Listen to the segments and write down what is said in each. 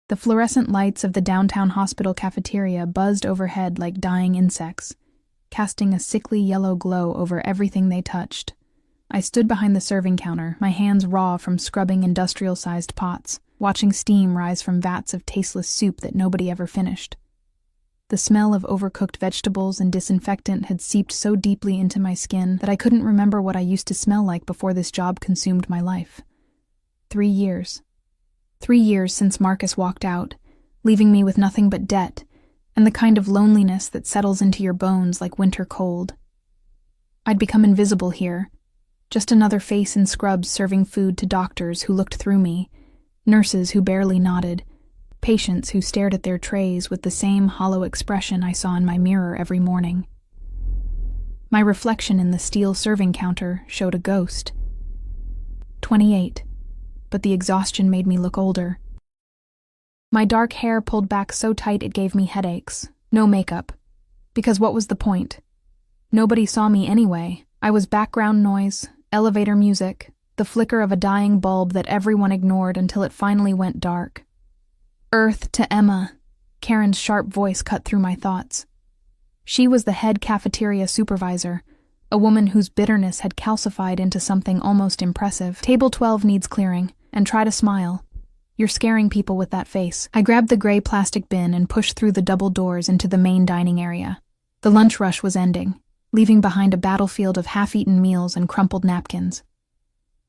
The fluorescent lights of the downtown hospital cafeteria buzzed overhead like dying insects, casting a sickly yellow glow over everything they touched. I stood behind the serving counter, my hands raw from scrubbing industrial-sized pots, watching steam rise from vats of tasteless soup that nobody ever finished. The smell of overcooked vegetables and disinfectant had seeped so deeply into my skin that I couldn't remember what I used to smell like before this job consumed my life. 3 years. 3 years since Marcus walked out, leaving me with nothing but debt, and the kind of loneliness that settles into your bones like winter cold. I'd become invisible here, just another face in scrubs serving food to doctors who looked through me, nurses who barely nodded, patients who stared at their trays with the same hollow expression I saw in my mirror every morning. My reflection in the steel serving counter showed a ghost. 28. But the exhaustion made me look older. My dark hair pulled back so tight it gave me headaches. No makeup. Because what was the point? Nobody saw me anyway. I was background noise, elevator music, the flicker of a dying bulb that everyone ignored until it finally went dark. Earth to Emma. Karen's sharp voice cut through my thoughts. She was the head cafeteria supervisor, a woman whose bitterness had calcified into something almost impressive. Table 12 needs clearing. And try to smile. You're scaring people with that face. I grabbed the gray plastic bin and pushed through the double doors into the main dining area. The lunch rush was ending, leaving behind a battlefield of half-eaten meals and crumpled napkins.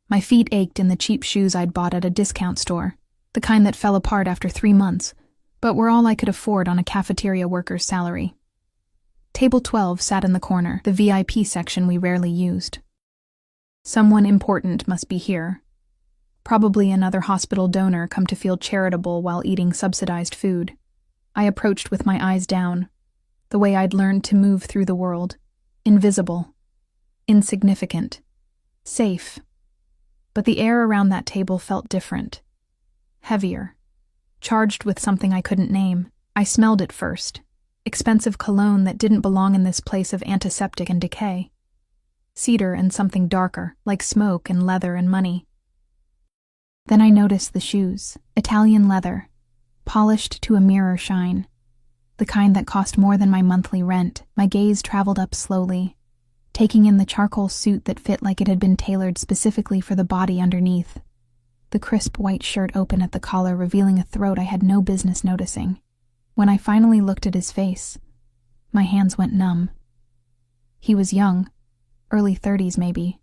My feet ached in the cheap shoes I'd bought at a discount store, the kind that fell apart after 3 months, but were all I could afford on a cafeteria worker's salary. Table 12 sat in the corner, the VIP section we rarely used. Someone important must be here. Probably another hospital donor come to feel charitable while eating subsidized food. I approached with my eyes down, the way I'd learned to move through the world. Invisible. Insignificant. Safe. But the air around that table felt different. Heavier. Charged with something I couldn't name. I smelled it first. Expensive cologne that didn't belong in this place of antiseptic and decay. Cedar and something darker, like smoke and leather and money. Then I noticed the shoes, Italian leather, polished to a mirror shine. The kind that cost more than my monthly rent. My gaze traveled up slowly, taking in the charcoal suit that fit like it had been tailored specifically for the body underneath. The crisp white shirt open at the collar revealing a throat I had no business noticing. When I finally looked at his face, my hands went numb. He was young, early 30s maybe,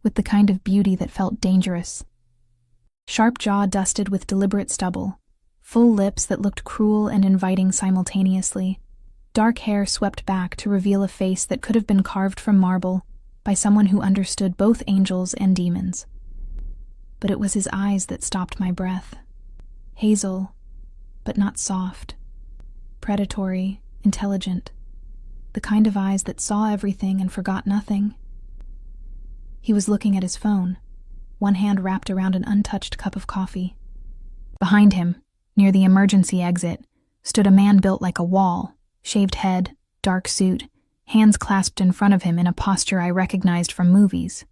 with the kind of beauty that felt dangerous. Sharp jaw dusted with deliberate stubble, full lips that looked cruel and inviting simultaneously, dark hair swept back to reveal a face that could have been carved from marble by someone who understood both angels and demons. But it was his eyes that stopped my breath. Hazel, but not soft. Predatory, intelligent. The kind of eyes that saw everything and forgot nothing. He was looking at his phone, one hand wrapped around an untouched cup of coffee. Behind him, near the emergency exit, stood a man built like a wall, shaved head, dark suit, hands clasped in front of him in a posture I recognized from movies.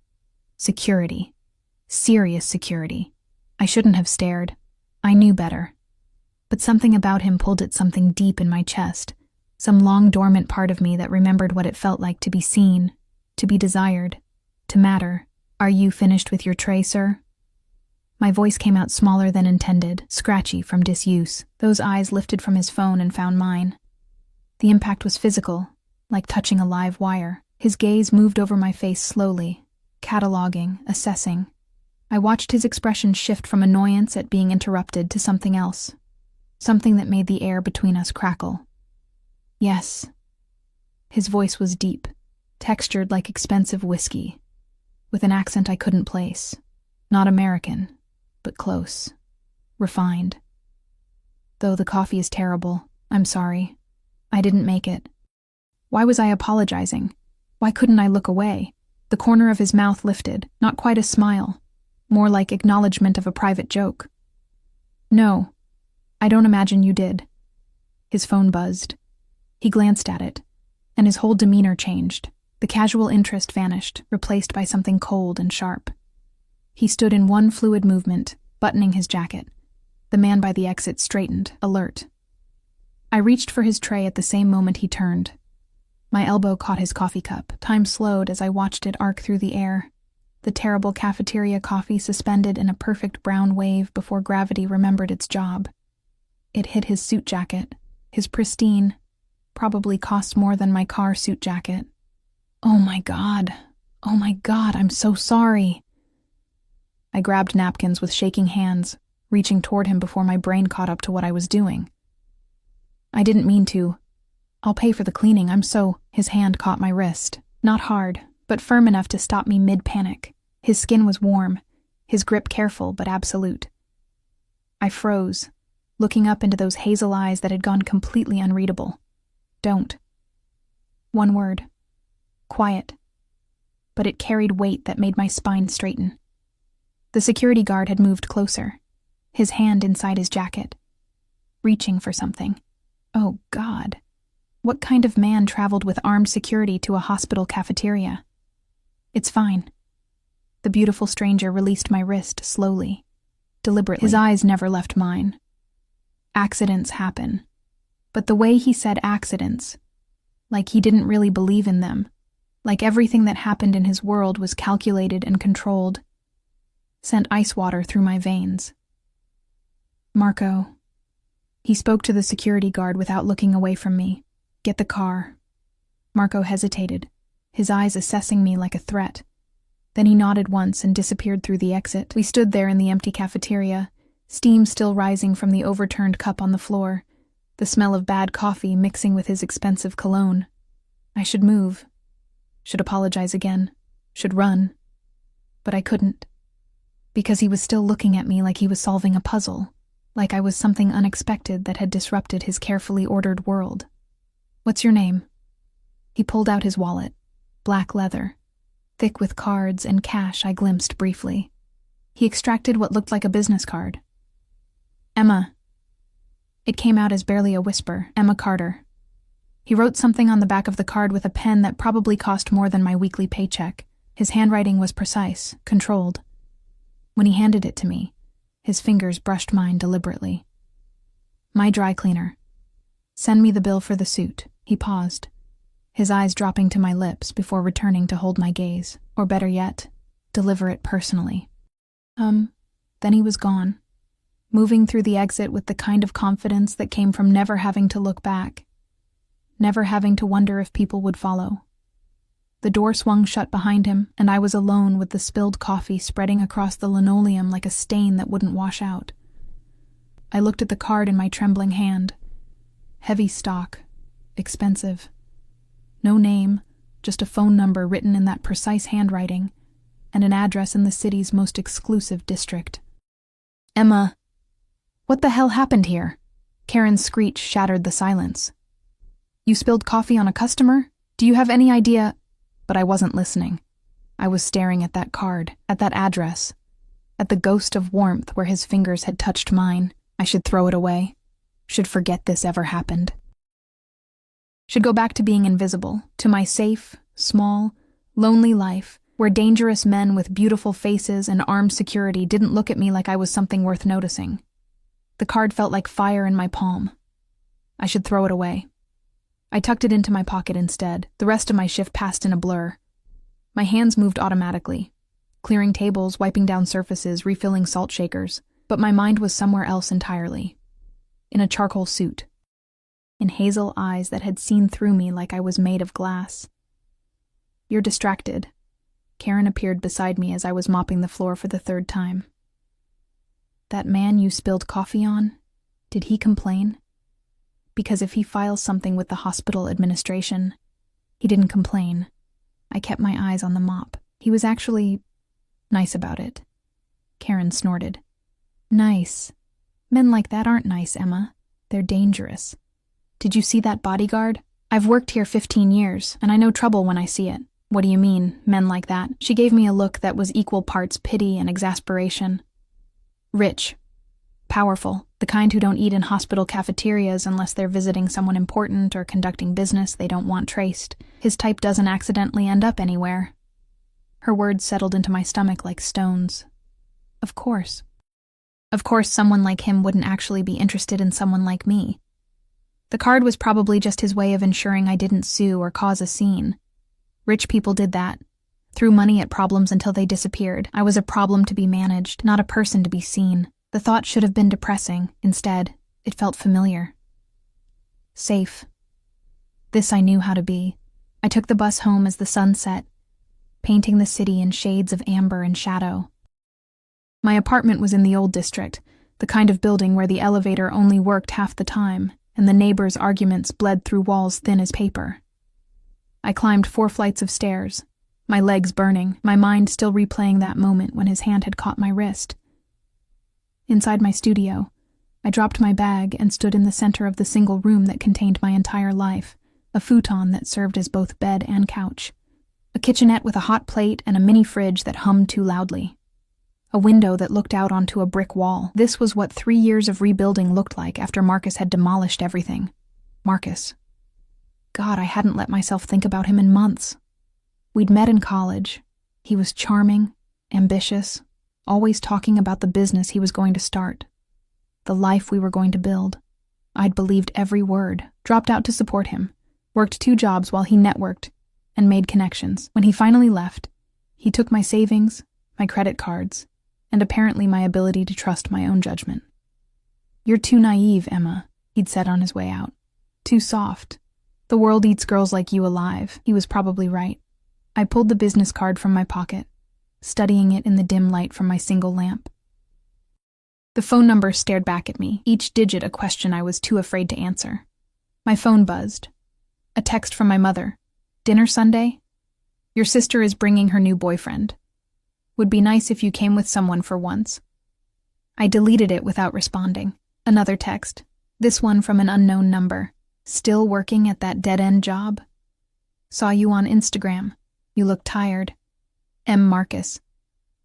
Security. Serious security. I shouldn't have stared. I knew better. But something about him pulled at something deep in my chest, some long dormant part of me that remembered what it felt like to be seen, to be desired, to matter. "Are you finished with your tray, sir?" My voice came out smaller than intended, scratchy from disuse. Those eyes lifted from his phone and found mine. The impact was physical, like touching a live wire. His gaze moved over my face slowly, cataloging, assessing. I watched his expression shift from annoyance at being interrupted to something else, something that made the air between us crackle. "Yes." His voice was deep, textured like expensive whiskey, with an accent I couldn't place. Not American, but close. Refined. "Though the coffee is terrible, I'm sorry. I didn't make it." Why was I apologizing? Why couldn't I look away? The corner of his mouth lifted, not quite a smile, more like acknowledgement of a private joke. "No, I don't imagine you did." His phone buzzed. He glanced at it, and his whole demeanor changed. The casual interest vanished, replaced by something cold and sharp. He stood in one fluid movement, buttoning his jacket. The man by the exit straightened, alert. I reached for his tray at the same moment he turned. My elbow caught his coffee cup. Time slowed as I watched it arc through the air. The terrible cafeteria coffee suspended in a perfect brown wave before gravity remembered its job. It hit his suit jacket, his pristine, probably cost more than my car suit jacket. Oh my God, I'm so sorry. I grabbed napkins with shaking hands, reaching toward him before my brain caught up to what I was doing. I didn't mean to. I'll pay for the cleaning, His hand caught my wrist. Not hard, but firm enough to stop me mid-panic. His skin was warm, his grip careful but absolute. I froze, looking up into those hazel eyes that had gone completely unreadable. Don't. One word. Quiet. But it carried weight that made my spine straighten. The security guard had moved closer, his hand inside his jacket, reaching for something. Oh, God. What kind of man traveled with armed security to a hospital cafeteria? It's fine. The beautiful stranger released my wrist slowly, deliberately. His eyes never left mine. Accidents happen. But the way he said accidents, like he didn't really believe in them, like everything that happened in his world was calculated and controlled, sent ice water through my veins. Marco. He spoke to the security guard without looking away from me. Get the car. Marco hesitated, his eyes assessing me like a threat. Then he nodded once and disappeared through the exit. We stood there in the empty cafeteria, steam still rising from the overturned cup on the floor, the smell of bad coffee mixing with his expensive cologne. I should move. Should apologize again. Should run. But I couldn't. Because he was still looking at me like he was solving a puzzle, like I was something unexpected that had disrupted his carefully ordered world. What's your name? He pulled out his wallet, black leather, thick with cards and cash I glimpsed briefly. He extracted what looked like a business card. Emma. It came out as barely a whisper. Emma Carter. He wrote something on the back of the card with a pen that probably cost more than my weekly paycheck. His handwriting was precise, controlled. When he handed it to me, his fingers brushed mine deliberately. My dry cleaner. Send me the bill for the suit. He paused, his eyes dropping to my lips before returning to hold my gaze, or better yet, deliver it personally. Then he was gone, moving through the exit with the kind of confidence that came from never having to look back, never having to wonder if people would follow. The door swung shut behind him, and I was alone with the spilled coffee spreading across the linoleum like a stain that wouldn't wash out. I looked at the card in my trembling hand. Heavy stock. Expensive. No name, just a phone number written in that precise handwriting, and an address in the city's most exclusive district. Emma. What the hell happened here? Karen's screech shattered the silence. You spilled coffee on a customer? Do you have any idea? But I wasn't listening. I was staring at that card, at that address, at the ghost of warmth where his fingers had touched mine. I should throw it away. Should forget this ever happened. Should go back to being invisible, to my safe, small, lonely life, where dangerous men with beautiful faces and armed security didn't look at me like I was something worth noticing. The card felt like fire in my palm. I should throw it away. I tucked it into my pocket instead. The rest of my shift passed in a blur. My hands moved automatically, clearing tables, wiping down surfaces, refilling salt shakers, but my mind was somewhere else entirely. In a charcoal suit. In hazel eyes that had seen through me like I was made of glass. You're distracted. Karen appeared beside me as I was mopping the floor for the third time. That man you spilled coffee on, did he complain? Because if he files something with the hospital administration, he didn't complain. I kept my eyes on the mop. He was actually nice about it. Karen snorted. Nice. Men like that aren't nice, Emma. They're dangerous. Did you see that bodyguard? I've worked here 15 years, and I know trouble when I see it. What do you mean, men like that? She gave me a look that was equal parts pity and exasperation. Rich. Powerful. The kind who don't eat in hospital cafeterias unless they're visiting someone important or conducting business they don't want traced. His type doesn't accidentally end up anywhere. Her words settled into my stomach like stones. Of course. Of course, someone like him wouldn't actually be interested in someone like me. The card was probably just his way of ensuring I didn't sue or cause a scene. Rich people did that. Threw money at problems until they disappeared. I was a problem to be managed, not a person to be seen. The thought should have been depressing. Instead, it felt familiar. Safe. This I knew how to be. I took the bus home as the sun set, painting the city in shades of amber and shadow. My apartment was in the old district, the kind of building where the elevator only worked half the time, and the neighbors' arguments bled through walls thin as paper. I climbed 4 flights of stairs, my legs burning, my mind still replaying that moment when his hand had caught my wrist. Inside my studio, I dropped my bag and stood in the center of the single room that contained my entire life, a futon that served as both bed and couch, a kitchenette with a hot plate and a mini fridge that hummed too loudly, a window that looked out onto a brick wall. This was what 3 years of rebuilding looked like after Marcus had demolished everything. Marcus. God, I hadn't let myself think about him in months. We'd met in college. He was charming, ambitious, always talking about the business he was going to start, the life we were going to build. I'd believed every word, dropped out to support him, worked 2 jobs while he networked, and made connections. When he finally left, he took my savings, my credit cards, and apparently my ability to trust my own judgment. "You're too naive, Emma," he'd said on his way out. "Too soft. The world eats girls like you alive." He was probably right. I pulled the business card from my pocket, studying it in the dim light from my single lamp. The phone number stared back at me, each digit a question I was too afraid to answer. My phone buzzed. A text from my mother. "Dinner Sunday? Your sister is bringing her new boyfriend. Would be nice if you came with someone for once." I deleted it without responding. Another text, this one from an unknown number. "Still working at that dead-end job? Saw you on Instagram. You look tired. M. Marcus."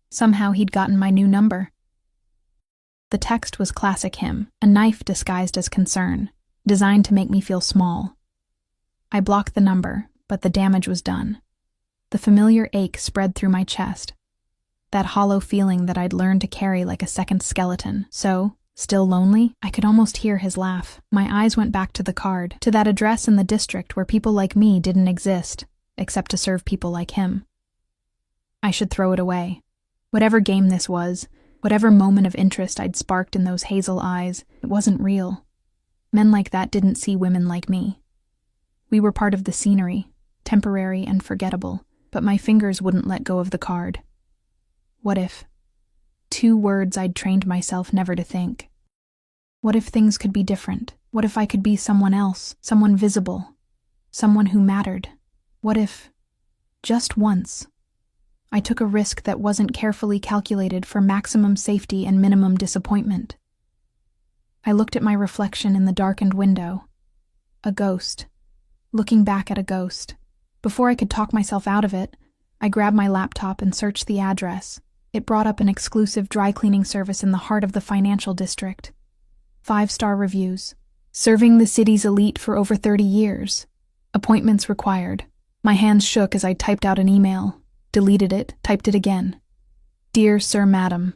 Somehow he'd gotten my new number. The text was classic him, a knife disguised as concern, designed to make me feel small. I blocked the number, but the damage was done. The familiar ache spread through my chest, that hollow feeling that I'd learned to carry like a second skeleton. So, still lonely, I could almost hear his laugh. My eyes went back to the card, to that address in the district where people like me didn't exist, except to serve people like him. I should throw it away. Whatever game this was, whatever moment of interest I'd sparked in those hazel eyes, it wasn't real. Men like that didn't see women like me. We were part of the scenery, temporary and forgettable, but my fingers wouldn't let go of the card. What if? 2 words I'd trained myself never to think. What if things could be different? What if I could be someone else, someone visible, someone who mattered? What if, just once, I took a risk that wasn't carefully calculated for maximum safety and minimum disappointment? I looked at my reflection in the darkened window. A ghost. Looking back at a ghost. Before I could talk myself out of it, I grabbed my laptop and searched the address. It brought up an exclusive dry cleaning service in the heart of the financial district. 5-star reviews. Serving the city's elite for over 30 years. Appointments required. My hands shook as I typed out an email, deleted it, typed it again. "Dear Sir Madam,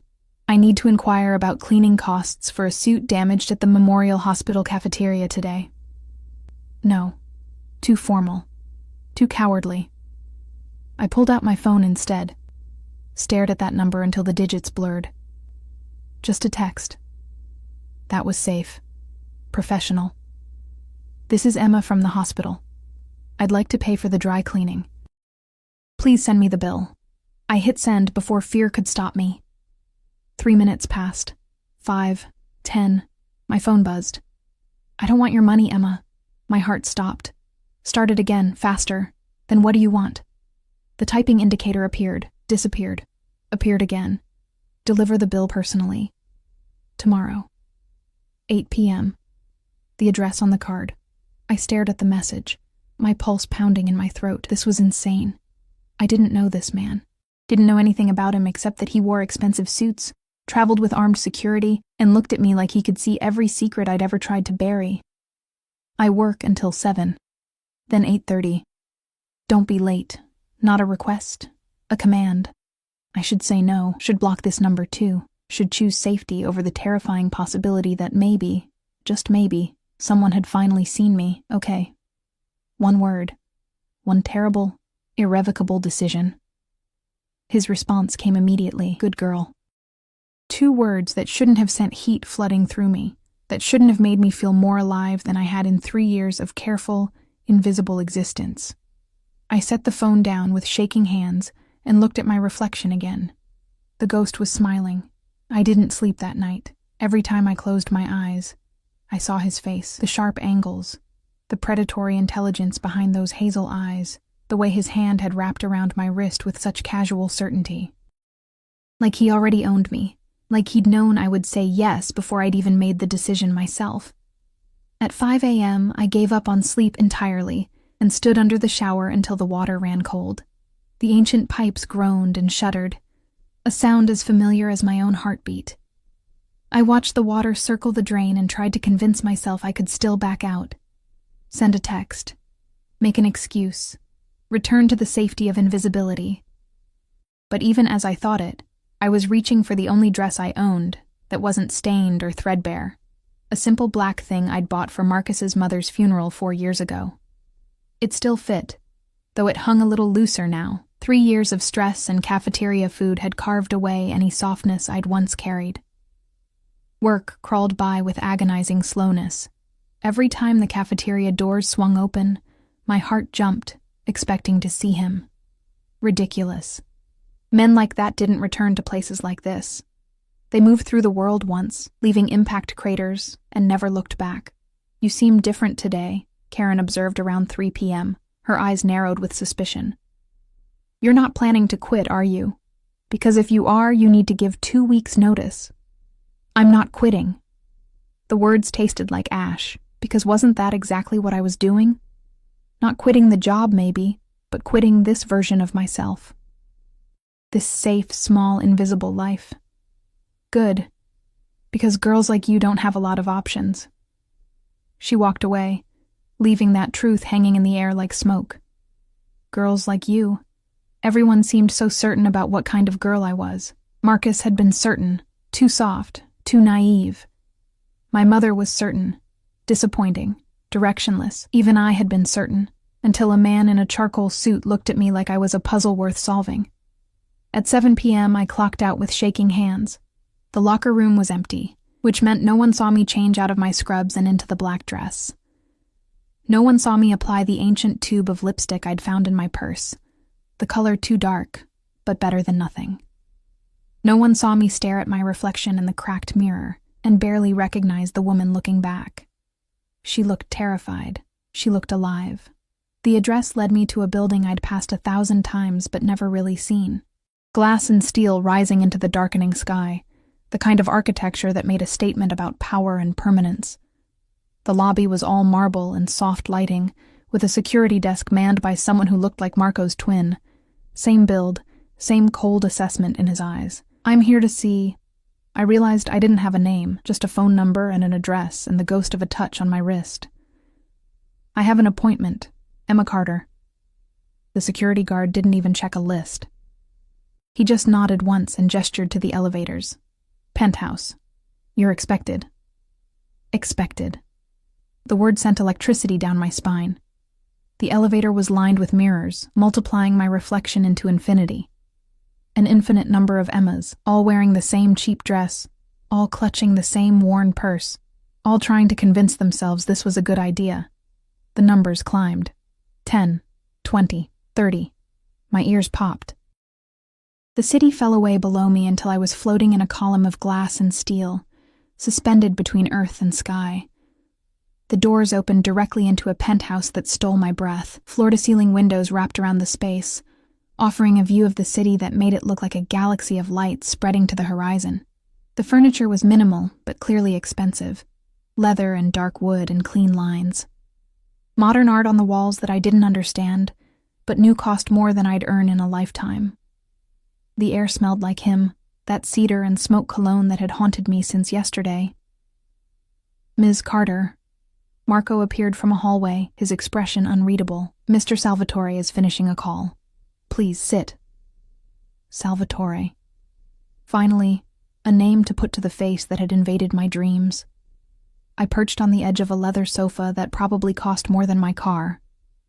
I need to inquire about cleaning costs for a suit damaged at the Memorial Hospital cafeteria today." No. Too formal. Too cowardly. I pulled out my phone instead. Stared at that number until the digits blurred. Just a text. That was safe. Professional. "This is Emma from the hospital. I'd like to pay for the dry cleaning. Please send me the bill." I hit send before fear could stop me. 3 minutes passed. 5, 10. My phone buzzed. "I don't want your money, Emma." My heart stopped. Started again, faster. "Then what do you want?" The typing indicator appeared, disappeared, appeared again. "Deliver the bill personally. Tomorrow. 8 p.m. The address on the card. I stared at the message, my pulse pounding in my throat. This was insane. I didn't know this man. Didn't know anything about him except that he wore expensive suits, traveled with armed security, and looked at me like he could see every secret I'd ever tried to bury. "I work until 7. Then 8:30. Don't be late. Not a request. A command. I should say no, should block this number too. should choose safety over the terrifying possibility that maybe, just maybe, someone had finally seen me. Okay. One word. One terrible, irrevocable decision. His response came immediately. Good girl. 2 words that shouldn't have sent heat flooding through me, that shouldn't have made me feel more alive than I had in 3 years of careful, invisible existence. I set the phone down with shaking hands and looked at my reflection again. The ghost was smiling. I didn't sleep that night. Every time I closed my eyes, I saw his face, the sharp angles, the predatory intelligence behind those hazel eyes, the way his hand had wrapped around my wrist with such casual certainty. Like he already owned me, like he'd known I would say yes before I'd even made the decision myself. At 5 a.m., I gave up on sleep entirely and stood under the shower until the water ran cold. The ancient pipes groaned and shuddered, a sound as familiar as my own heartbeat. I watched the water circle the drain and tried to convince myself I could still back out. Send a text. Make an excuse. Return to the safety of invisibility. But even as I thought it, I was reaching for the only dress I owned that wasn't stained or threadbare, a simple black thing I'd bought for Marcus's mother's funeral 4 years ago. It still fit, though it hung a little looser now. 3 years of stress and cafeteria food had carved away any softness I'd once carried. Work crawled by with agonizing slowness. Every time the cafeteria doors swung open, my heart jumped, expecting to see him. Ridiculous. Men like that didn't return to places like this. They moved through the world once, leaving impact craters, and never looked back. You seem different today, Karen observed around 3 p.m., her eyes narrowed with suspicion. You're not planning to quit, are you? Because if you are, you need to give 2 weeks' notice. I'm not quitting. The words tasted like ash, because wasn't that exactly what I was doing? Not quitting the job, maybe, but quitting this version of myself. This safe, small, invisible life. Good, because girls like you don't have a lot of options. She walked away, leaving that truth hanging in the air like smoke. Girls like you. Everyone seemed so certain about what kind of girl I was. Marcus had been certain, too soft, too naive. My mother was certain, disappointing, directionless. Even I had been certain, until a man in a charcoal suit looked at me like I was a puzzle worth solving. At 7 p.m., I clocked out with shaking hands. The locker room was empty, which meant no one saw me change out of my scrubs and into the black dress. No one saw me apply the ancient tube of lipstick I'd found in my purse, the color too dark, but better than nothing. No one saw me stare at my reflection in the cracked mirror and barely recognize the woman looking back. She looked terrified. She looked alive. The address led me to a building I'd passed 1,000 times but never really seen. Glass and steel rising into the darkening sky, the kind of architecture that made a statement about power and permanence. The lobby was all marble and soft lighting, with a security desk manned by someone who looked like Marco's twin. Same build, same cold assessment in his eyes. I'm here to see... I realized I didn't have a name, just a phone number and an address and the ghost of a touch on my wrist. I have an appointment. Emma Carter. The security guard didn't even check a list. He just nodded once and gestured to the elevators. Penthouse. You're expected. Expected. The word sent electricity down my spine. The elevator was lined with mirrors, multiplying my reflection into infinity. An infinite number of Emmas, all wearing the same cheap dress, all clutching the same worn purse, all trying to convince themselves this was a good idea. The numbers climbed. 10, 20, 30. My ears popped. The city fell away below me until I was floating in a column of glass and steel, suspended between earth and sky. The doors opened directly into a penthouse that stole my breath, floor-to-ceiling windows wrapped around the space, offering a view of the city that made it look like a galaxy of light spreading to the horizon. The furniture was minimal, but clearly expensive. Leather and dark wood and clean lines. Modern art on the walls that I didn't understand, but knew cost more than I'd earn in a lifetime. The air smelled like him, that cedar and smoke cologne that had haunted me since yesterday. Ms. Carter. Marco appeared from a hallway, his expression unreadable. Mr. Salvatore is finishing a call. Please sit. Salvatore. Finally, a name to put to the face that had invaded my dreams. I perched on the edge of a leather sofa that probably cost more than my car,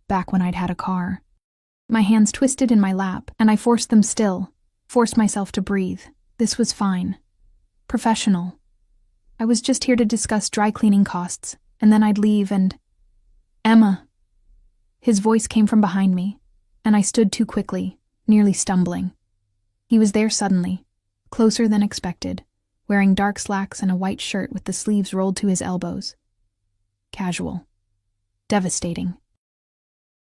back when I'd had a car. My hands twisted in my lap, and I forced them still, forced myself to breathe. This was fine. Professional. I was just here to discuss dry cleaning costs, and then I'd leave and... Emma. His voice came from behind me, and I stood too quickly, nearly stumbling. He was there suddenly, closer than expected, wearing dark slacks and a white shirt with the sleeves rolled to his elbows. Casual. Devastating.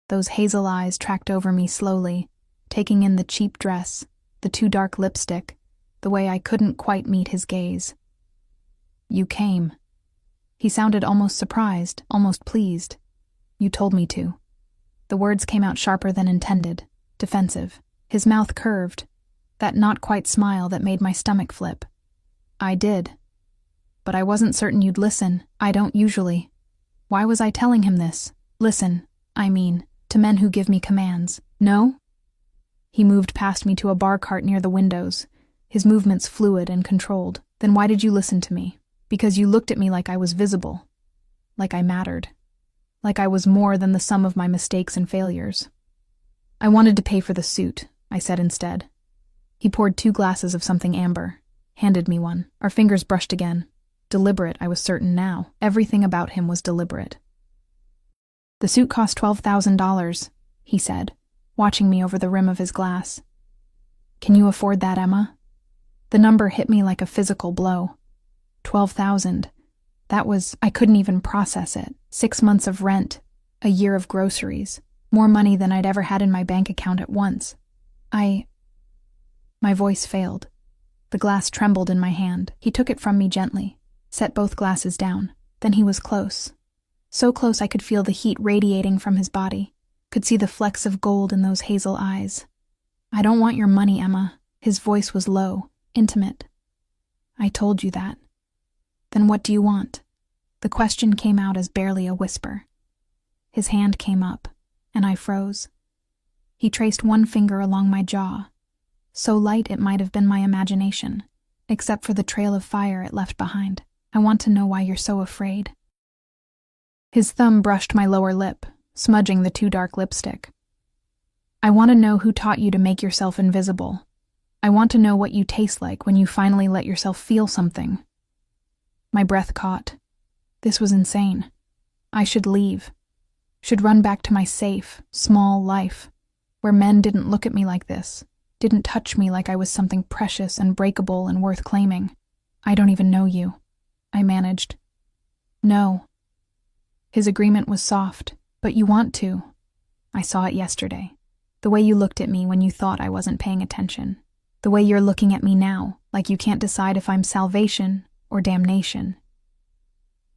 Those hazel eyes tracked over me slowly, taking in the cheap dress, the too dark lipstick, the way I couldn't quite meet his gaze. You came. He sounded almost surprised, almost pleased. You told me to. The words came out sharper than intended, defensive. His mouth curved, that not-quite smile that made my stomach flip. I did. But I wasn't certain you'd listen. I don't usually. Why was I telling him this? Listen, I mean, to men who give me commands. No? He moved past me to a bar cart near the windows, his movements fluid and controlled. Then why did you listen to me? Because you looked at me like I was visible. Like I mattered. Like I was more than the sum of my mistakes and failures. I wanted to pay for the suit, I said instead. He poured 2 glasses of something amber, handed me one. Our fingers brushed again. Deliberate, I was certain now. Everything about him was deliberate. The suit cost $12,000, he said, watching me over the rim of his glass. Can you afford that, Emma? The number hit me like a physical blow. 12,000. That was, I couldn't even process it. 6 months of rent, a year of groceries, more money than I'd ever had in my bank account at once. My voice failed. The glass trembled in my hand. He took it from me gently, set both glasses down. Then he was close. So close I could feel the heat radiating from his body, could see the flecks of gold in those hazel eyes. I don't want your money, Emma. His voice was low, intimate. I told you that. Then what do you want? The question came out as barely a whisper. His hand came up, and I froze. He traced one finger along my jaw, so light it might have been my imagination, except for the trail of fire it left behind. I want to know why you're so afraid. His thumb brushed my lower lip, smudging the too dark lipstick. I want to know who taught you to make yourself invisible. I want to know what you taste like when you finally let yourself feel something. My breath caught. This was insane. I should leave. Should run back to my safe, small life, where men didn't look at me like this, didn't touch me like I was something precious and breakable and worth claiming. I don't even know you, I managed. No. His agreement was soft, but you want to. I saw it yesterday. The way you looked at me when you thought I wasn't paying attention. The way you're looking at me now, like you can't decide if I'm salvation or damnation.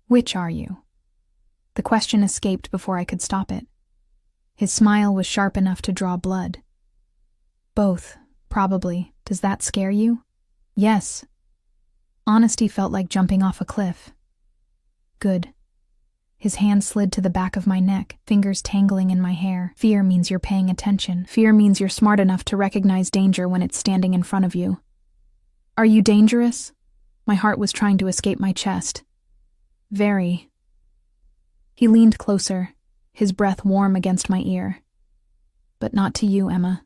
Which are you? The question escaped before I could stop it. His smile was sharp enough to draw blood. Both, probably. Does that scare you? Yes. Honesty felt like jumping off a cliff. Good. His hand slid to the back of my neck, fingers tangling in my hair. Fear means you're paying attention. Fear means you're smart enough to recognize danger when it's standing in front of you. Are you dangerous? My heart was trying to escape my chest. Very. He leaned closer, his breath warm against my ear. But not to you, Emma.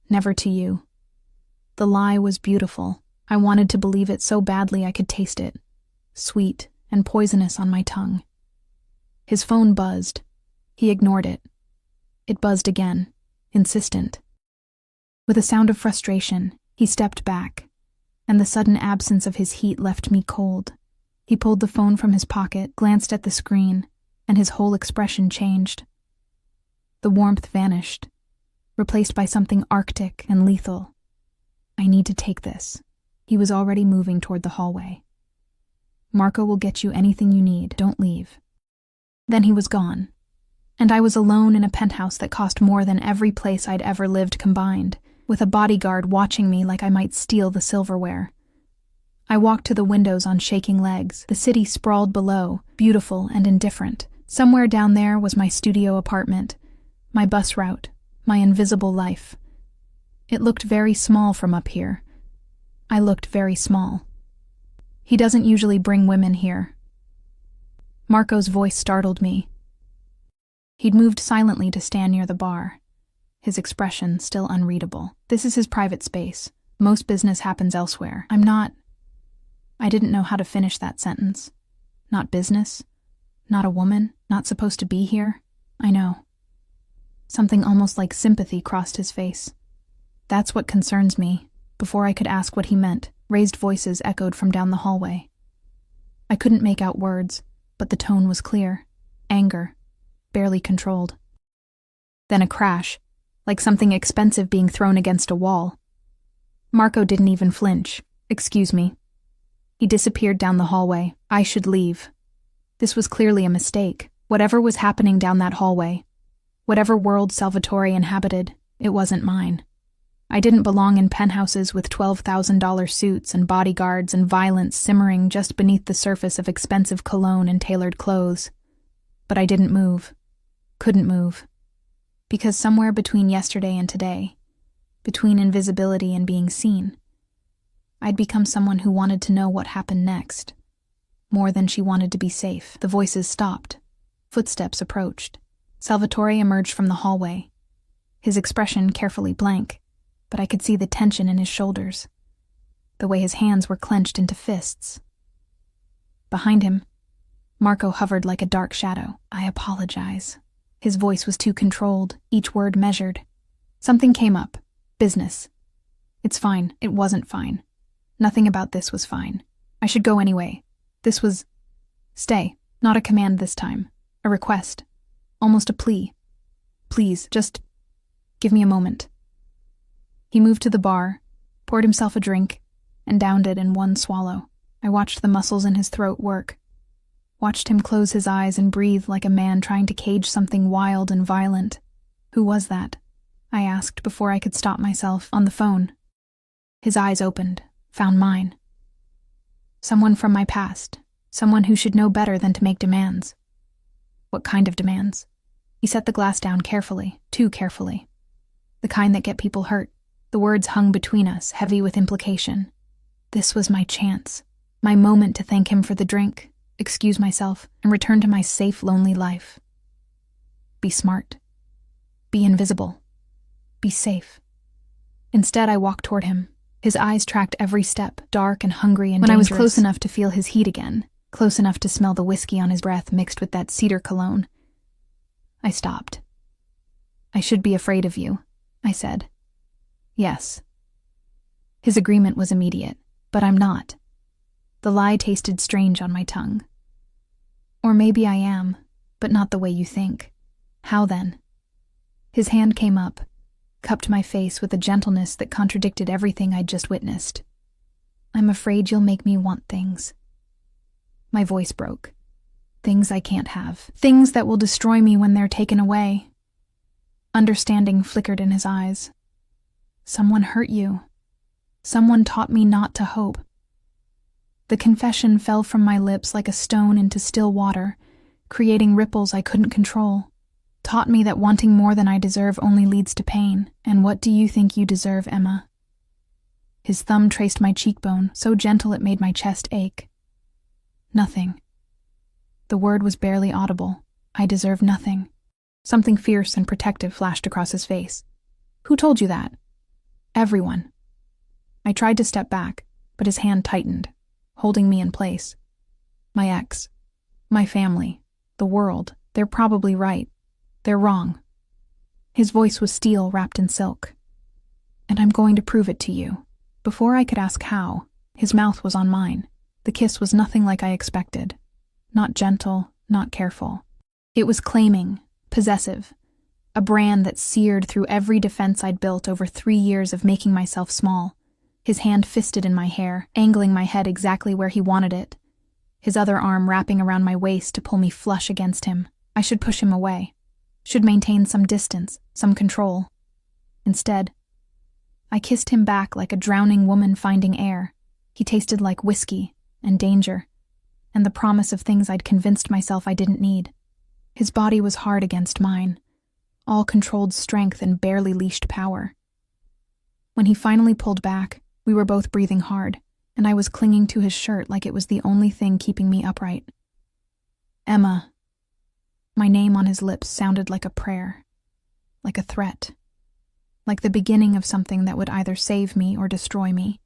Never to you. The lie was beautiful. I wanted to believe it so badly I could taste it. Sweet and poisonous on my tongue. His phone buzzed. He ignored it. It buzzed again, insistent. With a sound of frustration, he stepped back, and the sudden absence of his heat left me cold. He pulled the phone from his pocket, glanced at the screen, and his whole expression changed. The warmth vanished, replaced by something arctic and lethal. I need to take this. He was already moving toward the hallway. Marco will get you anything you need. Don't leave. Then he was gone, and I was alone in a penthouse that cost more than every place I'd ever lived combined, with a bodyguard watching me like I might steal the silverware. I walked to the windows on shaking legs. The city sprawled below, beautiful and indifferent. Somewhere down there was my studio apartment, my bus route, my invisible life. It looked very small from up here. I looked very small. He doesn't usually bring women here. Marco's voice startled me. He'd moved silently to stand near the bar, his expression still unreadable. This is his private space. Most business happens elsewhere. I didn't know how to finish that sentence. Not business. Not a woman. Not supposed to be here. I know. Something almost like sympathy crossed his face. That's what concerns me. Before I could ask what he meant, raised voices echoed from down the hallway. I couldn't make out words, but the tone was clear. Anger. Barely controlled. Then a crash, like something expensive being thrown against a wall. Marco didn't even flinch. Excuse me. He disappeared down the hallway. I should leave. This was clearly a mistake. Whatever was happening down that hallway, whatever world Salvatore inhabited, it wasn't mine. I didn't belong in penthouses with $12,000 suits and bodyguards and violence simmering just beneath the surface of expensive cologne and tailored clothes. But I didn't move. Couldn't move. Because somewhere between yesterday and today, between invisibility and being seen, I'd become someone who wanted to know what happened next. More than she wanted to be safe. The voices stopped. Footsteps approached. Salvatore emerged from the hallway, his expression carefully blank, but I could see the tension in his shoulders, the way his hands were clenched into fists. Behind him, Marco hovered like a dark shadow. I apologize. His voice was too controlled, each word measured. Something came up. Business. It's fine. It wasn't fine. Nothing about this was fine. I should go anyway. This was... Stay. Not a command this time. A request. Almost a plea. Please, just give me a moment. He moved to the bar, poured himself a drink, and downed it in one swallow. I watched the muscles in his throat work. Watched him close his eyes and breathe like a man trying to cage something wild and violent. Who was that? I asked before I could stop myself on the phone. His eyes opened, found mine. Someone from my past. Someone who should know better than to make demands. What kind of demands? He set the glass down carefully, too carefully. The kind that get people hurt. The words hung between us, heavy with implication. This was my chance, my moment to thank him for the drink, excuse myself, and return to my safe, lonely life. Be smart. Be invisible. Be safe. Instead, I walked toward him. His eyes tracked every step, dark and hungry and dangerous. When I was close enough to feel his heat again, close enough to smell the whiskey on his breath mixed with that cedar cologne, I stopped. I should be afraid of you, I said. Yes. His agreement was immediate, but I'm not. The lie tasted strange on my tongue. Or maybe I am, but not the way you think. How then? His hand came up, cupped my face with a gentleness that contradicted everything I'd just witnessed. I'm afraid you'll make me want things. My voice broke. Things I can't have. Things that will destroy me when they're taken away. Understanding flickered in his eyes. Someone hurt you. Someone taught me not to hope. The confession fell from my lips like a stone into still water, creating ripples I couldn't control. Taught me that wanting more than I deserve only leads to pain. And what do you think you deserve, Emma? His thumb traced my cheekbone, so gentle it made my chest ache. Nothing. The word was barely audible. I deserve nothing. Something fierce and protective flashed across his face. Who told you that? Everyone. I tried to step back, but his hand tightened, holding me in place. My ex. My family. The world. They're probably right. They're wrong. His voice was steel wrapped in silk. And I'm going to prove it to you. Before I could ask how, his mouth was on mine. The kiss was nothing like I expected. Not gentle, not careful. It was claiming, possessive, a brand that seared through every defense I'd built over 3 years of making myself small. His hand fisted in my hair, angling my head exactly where he wanted it. His other arm wrapping around my waist to pull me flush against him. I should push him away. Should maintain some distance, some control. Instead, I kissed him back like a drowning woman finding air. He tasted like whiskey and danger, and the promise of things I'd convinced myself I didn't need. His body was hard against mine, all controlled strength and barely leashed power. When he finally pulled back, we were both breathing hard, and I was clinging to his shirt like it was the only thing keeping me upright. Emma. My name on his lips sounded like a prayer, like a threat, like the beginning of something that would either save me or destroy me,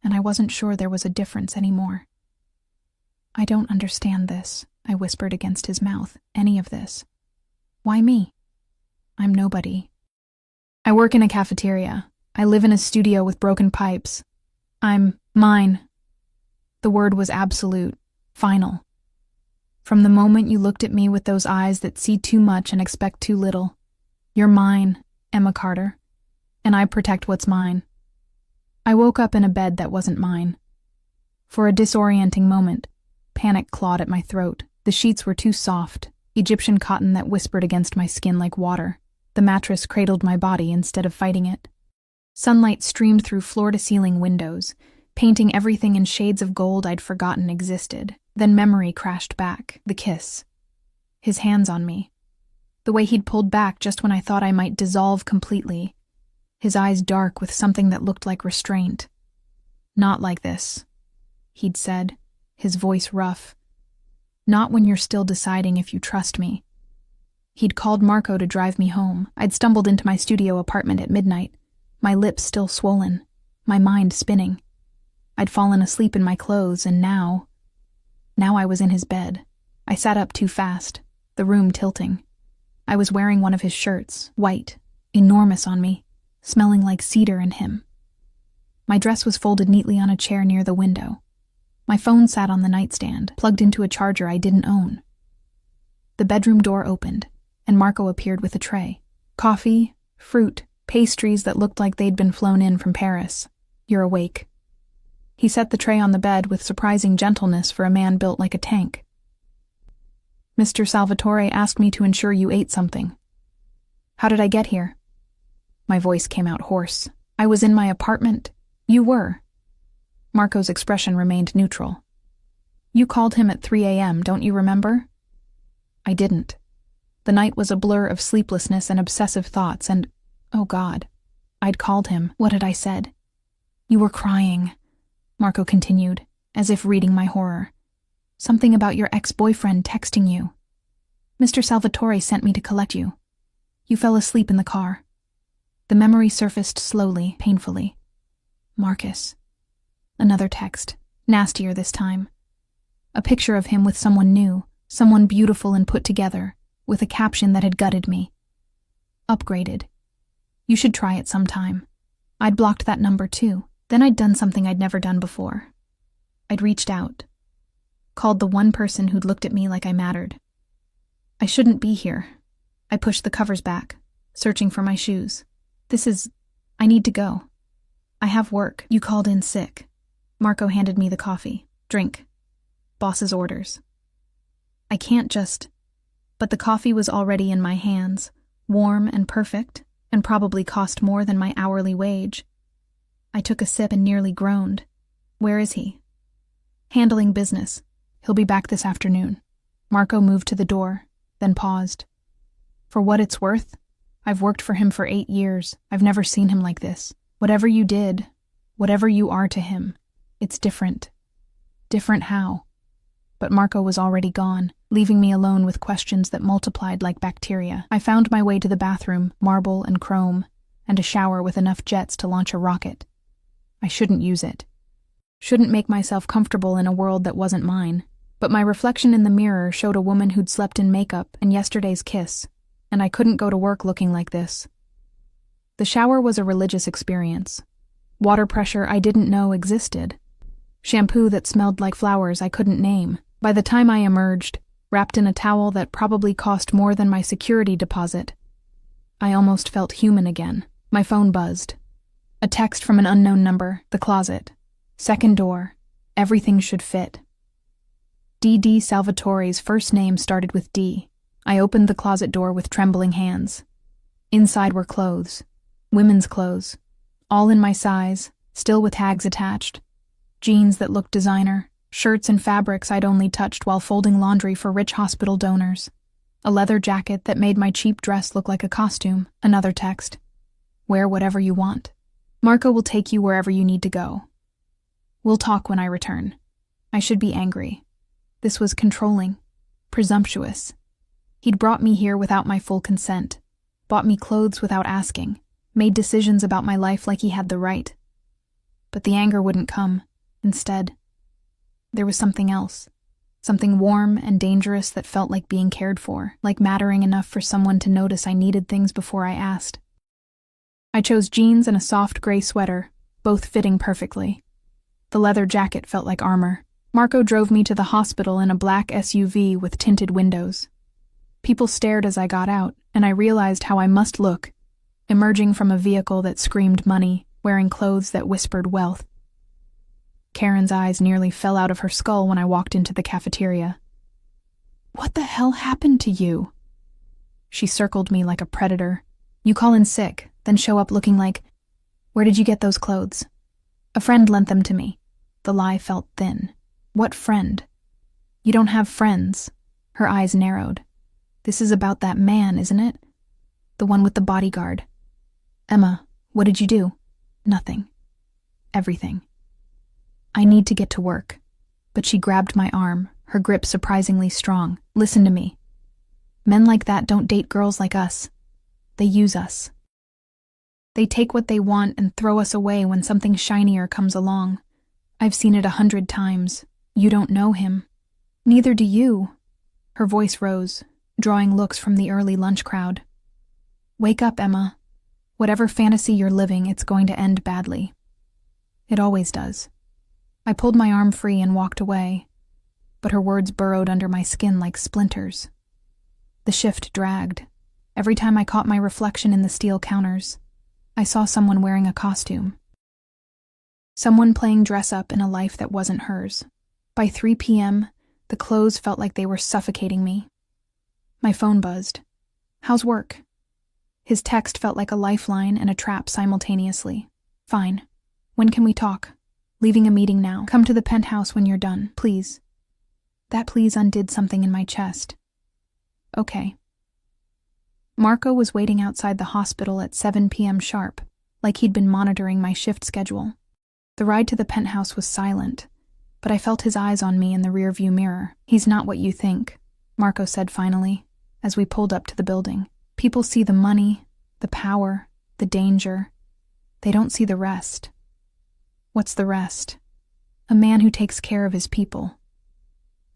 and I wasn't sure there was a difference anymore. I don't understand this, I whispered against his mouth, any of this. Why me? I'm nobody. I work in a cafeteria. I live in a studio with broken pipes. I'm mine. The word was absolute, final. From the moment you looked at me with those eyes that see too much and expect too little, you're mine, Emma Carter, and I protect what's mine. I woke up in a bed that wasn't mine. For a disorienting moment, panic clawed at my throat. The sheets were too soft, Egyptian cotton that whispered against my skin like water. The mattress cradled my body instead of fighting it. Sunlight streamed through floor-to-ceiling windows, painting everything in shades of gold I'd forgotten existed. Then memory crashed back, the kiss. His hands on me. The way he'd pulled back just when I thought I might dissolve completely. His eyes dark with something that looked like restraint. Not like this, he'd said, his voice rough. Not when you're still deciding if you trust me. He'd called Marco to drive me home. I'd stumbled into my studio apartment at midnight, my lips still swollen, my mind spinning. I'd fallen asleep in my clothes, and now I was in his bed. I sat up too fast, the room tilting. I was wearing one of his shirts, white, enormous on me, smelling like cedar and him. My dress was folded neatly on a chair near the window. My phone sat on the nightstand, plugged into a charger I didn't own. The bedroom door opened, and Marco appeared with a tray. Coffee, fruit, pastries that looked like they'd been flown in from Paris. You're awake. He set the tray on the bed with surprising gentleness for a man built like a tank. Mr. Salvatore asked me to ensure you ate something. How did I get here? My voice came out hoarse. I was in my apartment. You were. Marco's expression remained neutral. You called him at 3 a.m., don't you remember? I didn't. The night was a blur of sleeplessness and obsessive thoughts, and, oh God, I'd called him. What had I said? You were crying, Marco continued, as if reading my horror. Something about your ex-boyfriend texting you. Mr. Salvatore sent me to collect you. You fell asleep in the car. The memory surfaced slowly, painfully. Marcus. Another text, nastier this time. A picture of him with someone new, someone beautiful and put together, with a caption that had gutted me. Upgraded. You should try it sometime. I'd blocked that number too. Then I'd done something I'd never done before. I'd reached out. Called the one person who'd looked at me like I mattered. I shouldn't be here. I pushed the covers back, searching for my shoes. I need to go. I have work. You called in sick. Marco handed me the coffee. Drink. Boss's orders. I can't just... But the coffee was already in my hands, warm and perfect, and probably cost more than my hourly wage. I took a sip and nearly groaned. Where is he? Handling business. He'll be back this afternoon. Marco moved to the door, then paused. For what it's worth, I've worked for him for 8 years. I've never seen him like this. Whatever you did, whatever you are to him, it's different. Different how? But Marco was already gone, leaving me alone with questions that multiplied like bacteria. I found my way to the bathroom, marble and chrome, and a shower with enough jets to launch a rocket. I shouldn't use it. Shouldn't make myself comfortable in a world that wasn't mine. But my reflection in the mirror showed a woman who'd slept in makeup and yesterday's kiss, and I couldn't go to work looking like this. The shower was a religious experience. Water pressure I didn't know existed. Shampoo that smelled like flowers I couldn't name. By the time I emerged, wrapped in a towel that probably cost more than my security deposit, I almost felt human again. My phone buzzed. A text from an unknown number, the closet. Second door. Everything should fit. D.D. Salvatore's first name started with D. I opened the closet door with trembling hands. Inside were clothes. Women's clothes. All in my size, still with tags attached. Jeans that looked designer. Shirts and fabrics I'd only touched while folding laundry for rich hospital donors. A leather jacket that made my cheap dress look like a costume. Another text. Wear whatever you want. Marco will take you wherever you need to go. We'll talk when I return. I should be angry. This was controlling, presumptuous. He'd brought me here without my full consent, bought me clothes without asking, made decisions about my life like he had the right. But the anger wouldn't come. Instead, there was something else. Something warm and dangerous that felt like being cared for, like mattering enough for someone to notice I needed things before I asked. I chose jeans and a soft gray sweater, both fitting perfectly. The leather jacket felt like armor. Marco drove me to the hospital in a black SUV with tinted windows. People stared as I got out, and I realized how I must look, emerging from a vehicle that screamed money, wearing clothes that whispered wealth. Karen's eyes nearly fell out of her skull when I walked into the cafeteria. "What the hell happened to you?" She circled me like a predator. "You call in sick, then show up looking like, where did you get those clothes?" "A friend lent them to me." The lie felt thin. "What friend?" "You don't have friends." Her eyes narrowed. "This is about that man, isn't it? The one with the bodyguard." "Emma, what did you do?" "Nothing. Everything." "I need to get to work." But she grabbed my arm, her grip surprisingly strong. "Listen to me. Men like that don't date girls like us. They use us. They take what they want and throw us away when something shinier comes along. I've seen it 100 times. You don't know him. Neither do you." Her voice rose, drawing looks from the early lunch crowd. "Wake up, Emma. Whatever fantasy you're living, it's going to end badly. It always does." I pulled my arm free and walked away, but her words burrowed under my skin like splinters. The shift dragged. Every time I caught my reflection in the steel counters, I saw someone wearing a costume. Someone playing dress-up in a life that wasn't hers. By 3 p.m., the clothes felt like they were suffocating me. My phone buzzed. "How's work?" His text felt like a lifeline and a trap simultaneously. "Fine. When can we talk? Leaving a meeting now. Come to the penthouse when you're done, please." That please undid something in my chest. Okay. Marco was waiting outside the hospital at 7 p.m. sharp, like he'd been monitoring my shift schedule. The ride to the penthouse was silent, but I felt his eyes on me in the rearview mirror. "He's not what you think," Marco said finally, as we pulled up to the building. "People see the money, the power, the danger. They don't see the rest." "What's the rest?" "A man who takes care of his people.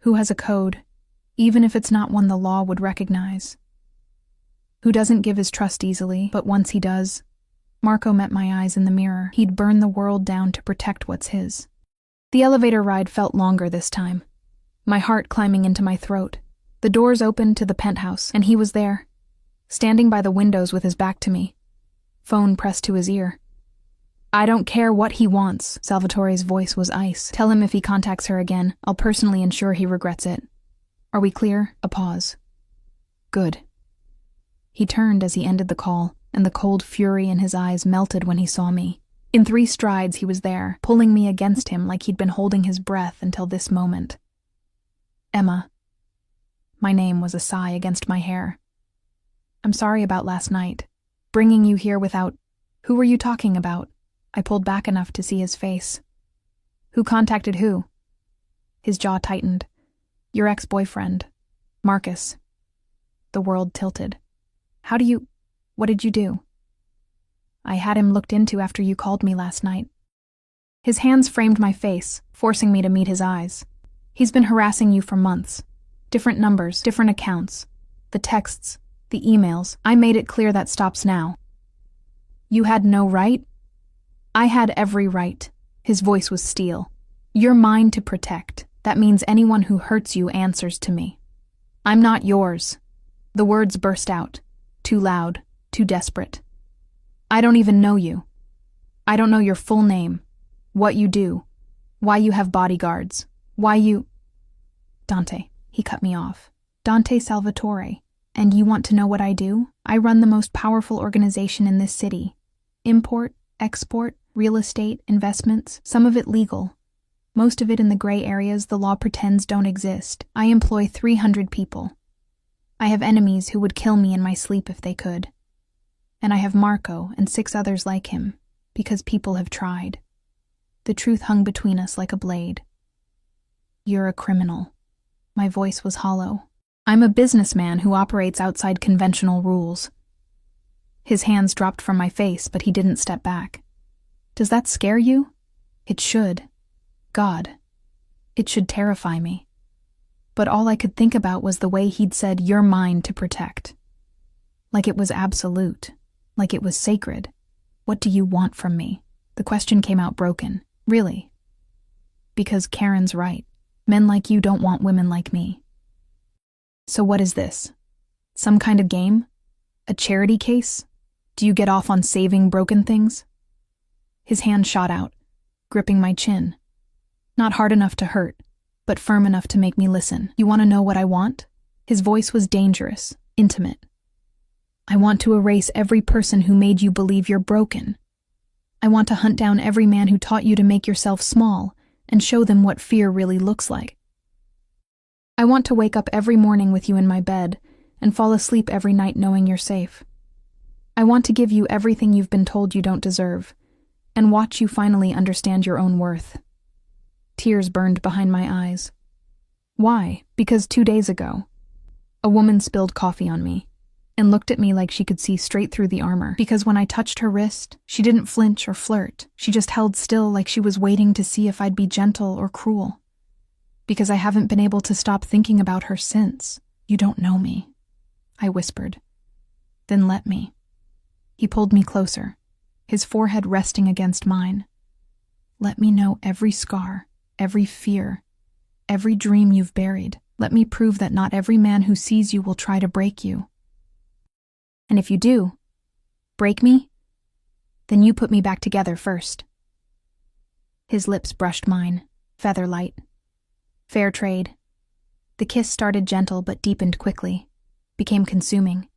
Who has a code, even if it's not one the law would recognize. Who doesn't give his trust easily, but once he does..." Marco met my eyes in the mirror. He'd burn the world down to protect what's his. The elevator ride felt longer this time, my heart climbing into my throat. The doors opened to the penthouse, and he was there, standing by the windows with his back to me, phone pressed to his ear. "I don't care what he wants." Salvatore's voice was ice. "Tell him if he contacts her again, I'll personally ensure he regrets it. Are we clear?" A pause. "Good." He turned as he ended the call, and the cold fury in his eyes melted when he saw me. In 3 strides he was there, pulling me against him like he'd been holding his breath until this moment. "Emma." My name was a sigh against my hair. "I'm sorry about last night. Bringing you here without..." "Who were you talking about?" I pulled back enough to see his face. "Who contacted who?" His jaw tightened. "Your ex-boyfriend, Marcus." The world tilted. What did you do?" "I had him looked into after you called me last night." His hands framed my face, forcing me to meet his eyes. "He's been harassing you for months. Different numbers, different accounts. The texts, the emails. I made it clear that stops now." "You had no right?" "I had every right." His voice was steel. "You're mine to protect. That means anyone who hurts you answers to me. I'm not yours." The words burst out, too loud, too desperate. "I don't even know you. I don't know your full name, what you do, why you have bodyguards, why you..." "Dante," he cut me off. "Dante Salvatore. And you want to know what I do? I run the most powerful organization in this city. Import, export, real estate, investments, some of it legal. Most of it in the gray areas the law pretends don't exist. I employ 300 people. I have enemies who would kill me in my sleep if they could. And I have Marco and 6 others like him, because people have tried. The truth hung between us like a blade. You're a criminal. My voice was hollow. I'm a businessman who operates outside conventional rules. His hands dropped from my face, but he didn't step back. Does that scare you? It should. God. It should terrify me. But all I could think about was the way he'd said, "You're mine to protect." Like it was absolute. Like it was sacred. What do you want from me? The question came out broken. Really? Because Karen's right. Men like you don't want women like me. So what is this? Some kind of game? A charity case? Do you get off on saving broken things? His hand shot out, gripping my chin. Not hard enough to hurt, but firm enough to make me listen. You want to know what I want? His voice was dangerous, intimate. I want to erase every person who made you believe you're broken. I want to hunt down every man who taught you to make yourself small and show them what fear really looks like. I want to wake up every morning with you in my bed and fall asleep every night knowing you're safe. I want to give you everything you've been told you don't deserve and watch you finally understand your own worth. Tears burned behind my eyes. Why? Because 2 days ago, a woman spilled coffee on me and looked at me like she could see straight through the armor. Because when I touched her wrist, she didn't flinch or flirt. She just held still like she was waiting to see if I'd be gentle or cruel. Because I haven't been able to stop thinking about her since. You don't know me, I whispered. Then let me. He pulled me closer, his forehead resting against mine. Let me know every scar, every fear, every dream you've buried. Let me prove that not every man who sees you will try to break you. And if you do, break me, then you put me back together first. His lips brushed mine, feather light. Fair trade. The kiss started gentle but deepened quickly, became consuming.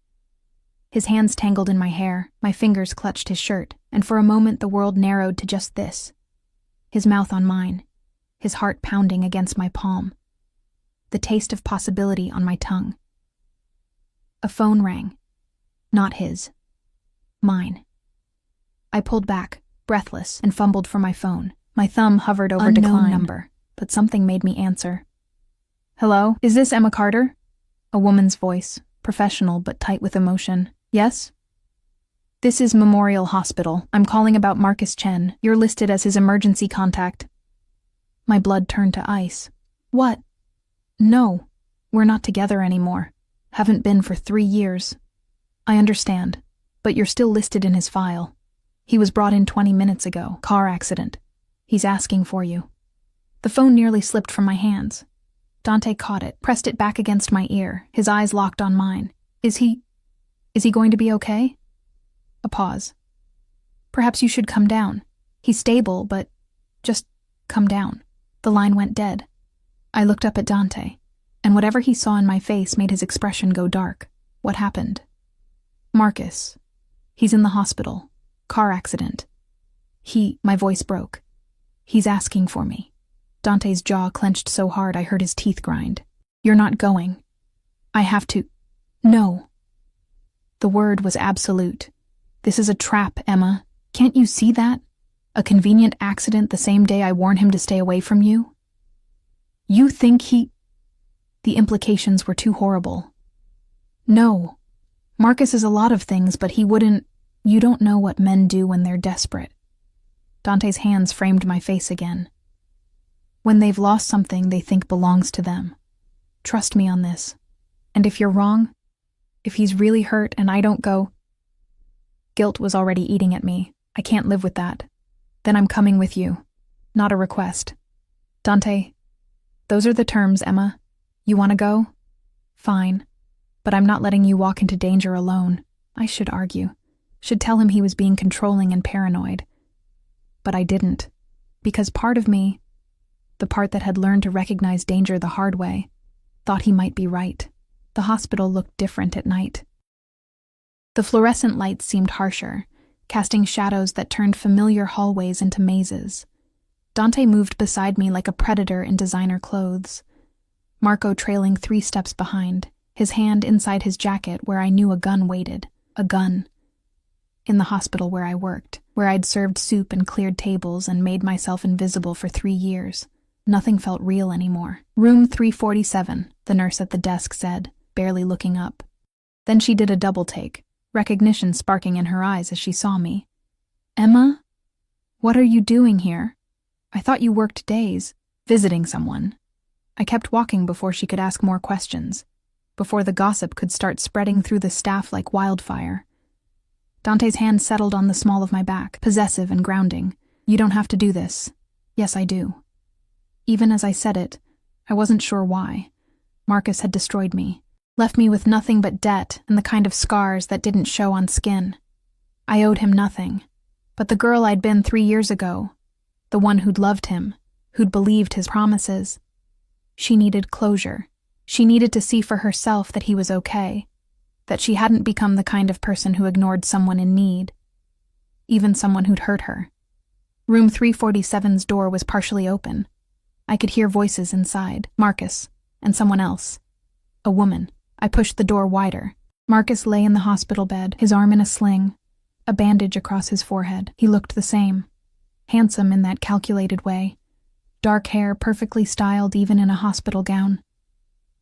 His hands tangled in my hair, my fingers clutched his shirt, and for a moment the world narrowed to just this. His mouth on mine, his heart pounding against my palm. The taste of possibility on my tongue. A phone rang. Not his. Mine. I pulled back, breathless, and fumbled for my phone. My thumb hovered over Unknown decline number, but something made me answer. Hello? Is this Emma Carter? A woman's voice, professional but tight with emotion. Yes? This is Memorial Hospital. I'm calling about Marcus Chen. You're listed as his emergency contact. My blood turned to ice. What? No. We're not together anymore. Haven't been for 3 years. I understand, but you're still listed in his file. He was brought in 20 minutes ago. Car accident. He's asking for you. The phone nearly slipped from my hands. Dante caught it, pressed it back against my ear, his eyes locked on mine. Is he going to be okay? A pause. Perhaps you should come down. He's stable, but just come down. The line went dead. I looked up at Dante, and whatever he saw in my face made his expression go dark. What happened? Marcus. He's in the hospital. Car accident. My voice broke. He's asking for me. Dante's jaw clenched so hard I heard his teeth grind. You're not going. I have to. No. The word was absolute. This is a trap, Emma. Can't you see that? A convenient accident the same day I warn him to stay away from you? You think he... The implications were too horrible. No. Marcus is a lot of things, but he wouldn't... You don't know what men do when they're desperate. Dante's hands framed my face again. When they've lost something they think belongs to them. Trust me on this. And if you're wrong, if he's really hurt and I don't go... Guilt was already eating at me. I can't live with that. Then I'm coming with you. Not a request. Dante, those are the terms, Emma. You want to go? Fine. But I'm not letting you walk into danger alone. I should argue. Should tell him he was being controlling and paranoid. But I didn't. Because part of me, the part that had learned to recognize danger the hard way, thought he might be right. The hospital looked different at night. The fluorescent lights seemed harsher, casting shadows that turned familiar hallways into mazes. Dante moved beside me like a predator in designer clothes. Marco trailing 3 steps behind, his hand inside his jacket where I knew a gun waited. A gun. In the hospital where I worked, where I'd served soup and cleared tables and made myself invisible for 3 years. Nothing felt real anymore. Room 347, the nurse at the desk said, barely looking up. Then she did a double take, recognition sparking in her eyes as she saw me. Emma? What are you doing here? I thought you worked days, visiting someone. I kept walking before she could ask more questions, before the gossip could start spreading through the staff like wildfire. Dante's hand settled on the small of my back, possessive and grounding. You don't have to do this. Yes, I do. Even as I said it, I wasn't sure why. Marcus had destroyed me, left me with nothing but debt and the kind of scars that didn't show on skin. I owed him nothing. But the girl I'd been 3 years ago, the one who'd loved him, who'd believed his promises, she needed closure. She needed to see for herself that he was okay, that she hadn't become the kind of person who ignored someone in need, even someone who'd hurt her. Room 347's door was partially open. I could hear voices inside, Marcus, and someone else. A woman. I pushed the door wider. Marcus lay in the hospital bed, his arm in a sling, a bandage across his forehead. He looked the same, handsome in that calculated way, dark hair perfectly styled even in a hospital gown.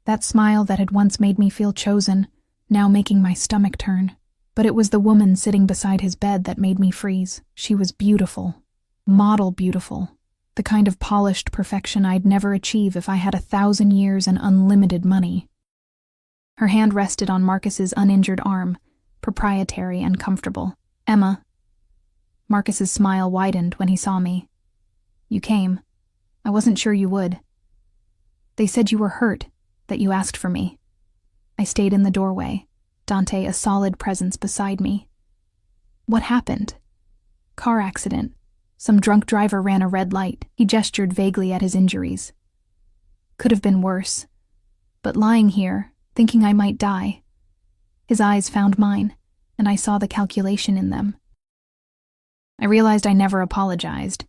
That smile that had once made me feel chosen, now making my stomach turn. But it was the woman sitting beside his bed that made me freeze. She was beautiful, model beautiful, the kind of polished perfection I'd never achieve if I had 1,000 years and unlimited money. Her hand rested on Marcus's uninjured arm, proprietary and comfortable. Emma. Marcus's smile widened when he saw me. You came. I wasn't sure you would. They said you were hurt, that you asked for me. I stayed in the doorway, Dante a solid presence beside me. What happened? Car accident. Some drunk driver ran a red light. He gestured vaguely at his injuries. Could have been worse. But lying here, thinking I might die. His eyes found mine, and I saw the calculation in them. I realized I never apologized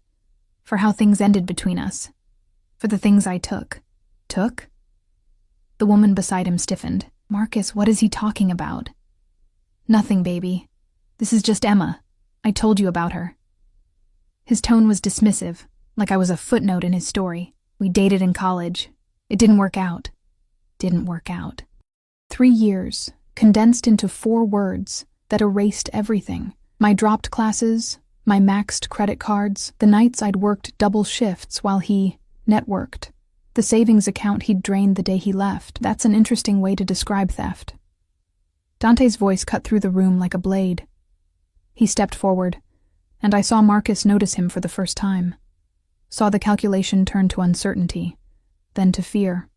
for how things ended between us, for the things I took. Took? The woman beside him stiffened. Marcus, what is he talking about? Nothing, baby. This is just Emma. I told you about her. His tone was dismissive, like I was a footnote in his story. We dated in college. It didn't work out. Didn't work out. 3 years, condensed into 4 words that erased everything. My dropped classes, my maxed credit cards, the nights I'd worked double shifts while he networked, the savings account he'd drained the day he left. That's an interesting way to describe theft. Dante's voice cut through the room like a blade. He stepped forward, and I saw Marcus notice him for the first time. Saw the calculation turn to uncertainty, then to fear.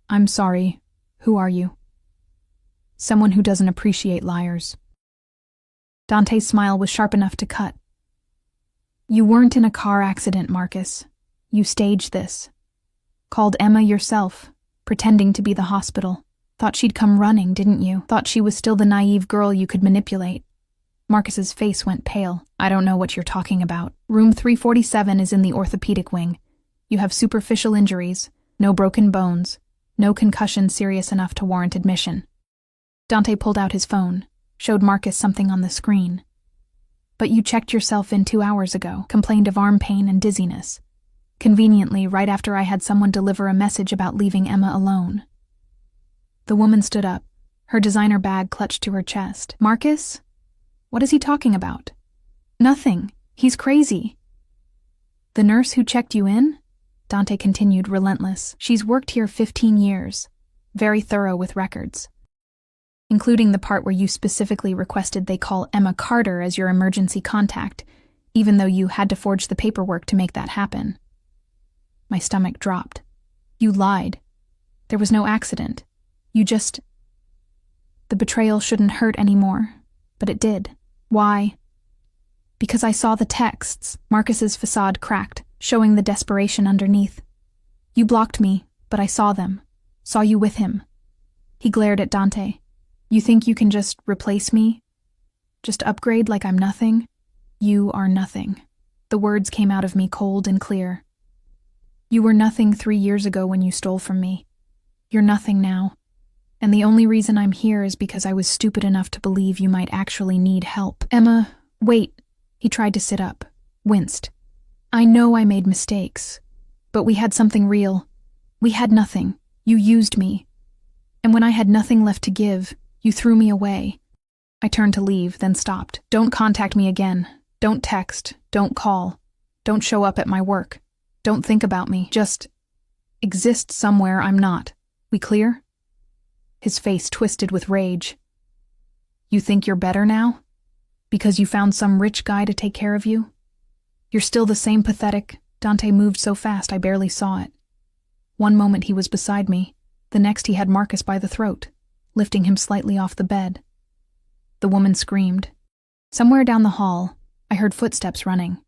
I'm sorry. Who are you? Someone who doesn't appreciate liars. Dante's smile was sharp enough to cut. You weren't in a car accident, Marcus. You staged this. Called Emma yourself, pretending to be the hospital. Thought she'd come running, didn't you? Thought she was still the naive girl you could manipulate. Marcus's face went pale. I don't know what you're talking about. Room 347 is in the orthopedic wing. You have superficial injuries, no broken bones, no concussion serious enough to warrant admission. Dante pulled out his phone, showed Marcus something on the screen. But you checked yourself in 2 hours ago, complained of arm pain and dizziness. Conveniently, right after I had someone deliver a message about leaving Emma alone. The woman stood up, her designer bag clutched to her chest. Marcus? What is he talking about? Nothing. He's crazy. The nurse who checked you in? Dante continued, relentless. She's worked here 15 years. Very thorough with records. Including the part where you specifically requested they call Emma Carter as your emergency contact, even though you had to forge the paperwork to make that happen. My stomach dropped. You lied. There was no accident. You just... The betrayal shouldn't hurt anymore, but it did. Why? Because I saw the texts. Marcus's facade cracked, showing the desperation underneath. You blocked me, but I saw them. Saw you with him. He glared at Dante. You think you can just replace me? Just upgrade like I'm nothing? You are nothing. The words came out of me cold and clear. You were nothing 3 years ago when you stole from me. You're nothing now. And the only reason I'm here is because I was stupid enough to believe you might actually need help. Emma, wait. He tried to sit up, winced. I know I made mistakes, but we had something real. We had nothing. You used me. And when I had nothing left to give, you threw me away. I turned to leave, then stopped. Don't contact me again. Don't text. Don't call. Don't show up at my work. Don't think about me. Just exist somewhere I'm not. We clear? His face twisted with rage. You think you're better now? Because you found some rich guy to take care of you? You're still the same pathetic. Dante moved so fast I barely saw it. One moment he was beside me, the next he had Marcus by the throat, lifting him slightly off the bed. The woman screamed. Somewhere down the hall, I heard footsteps running.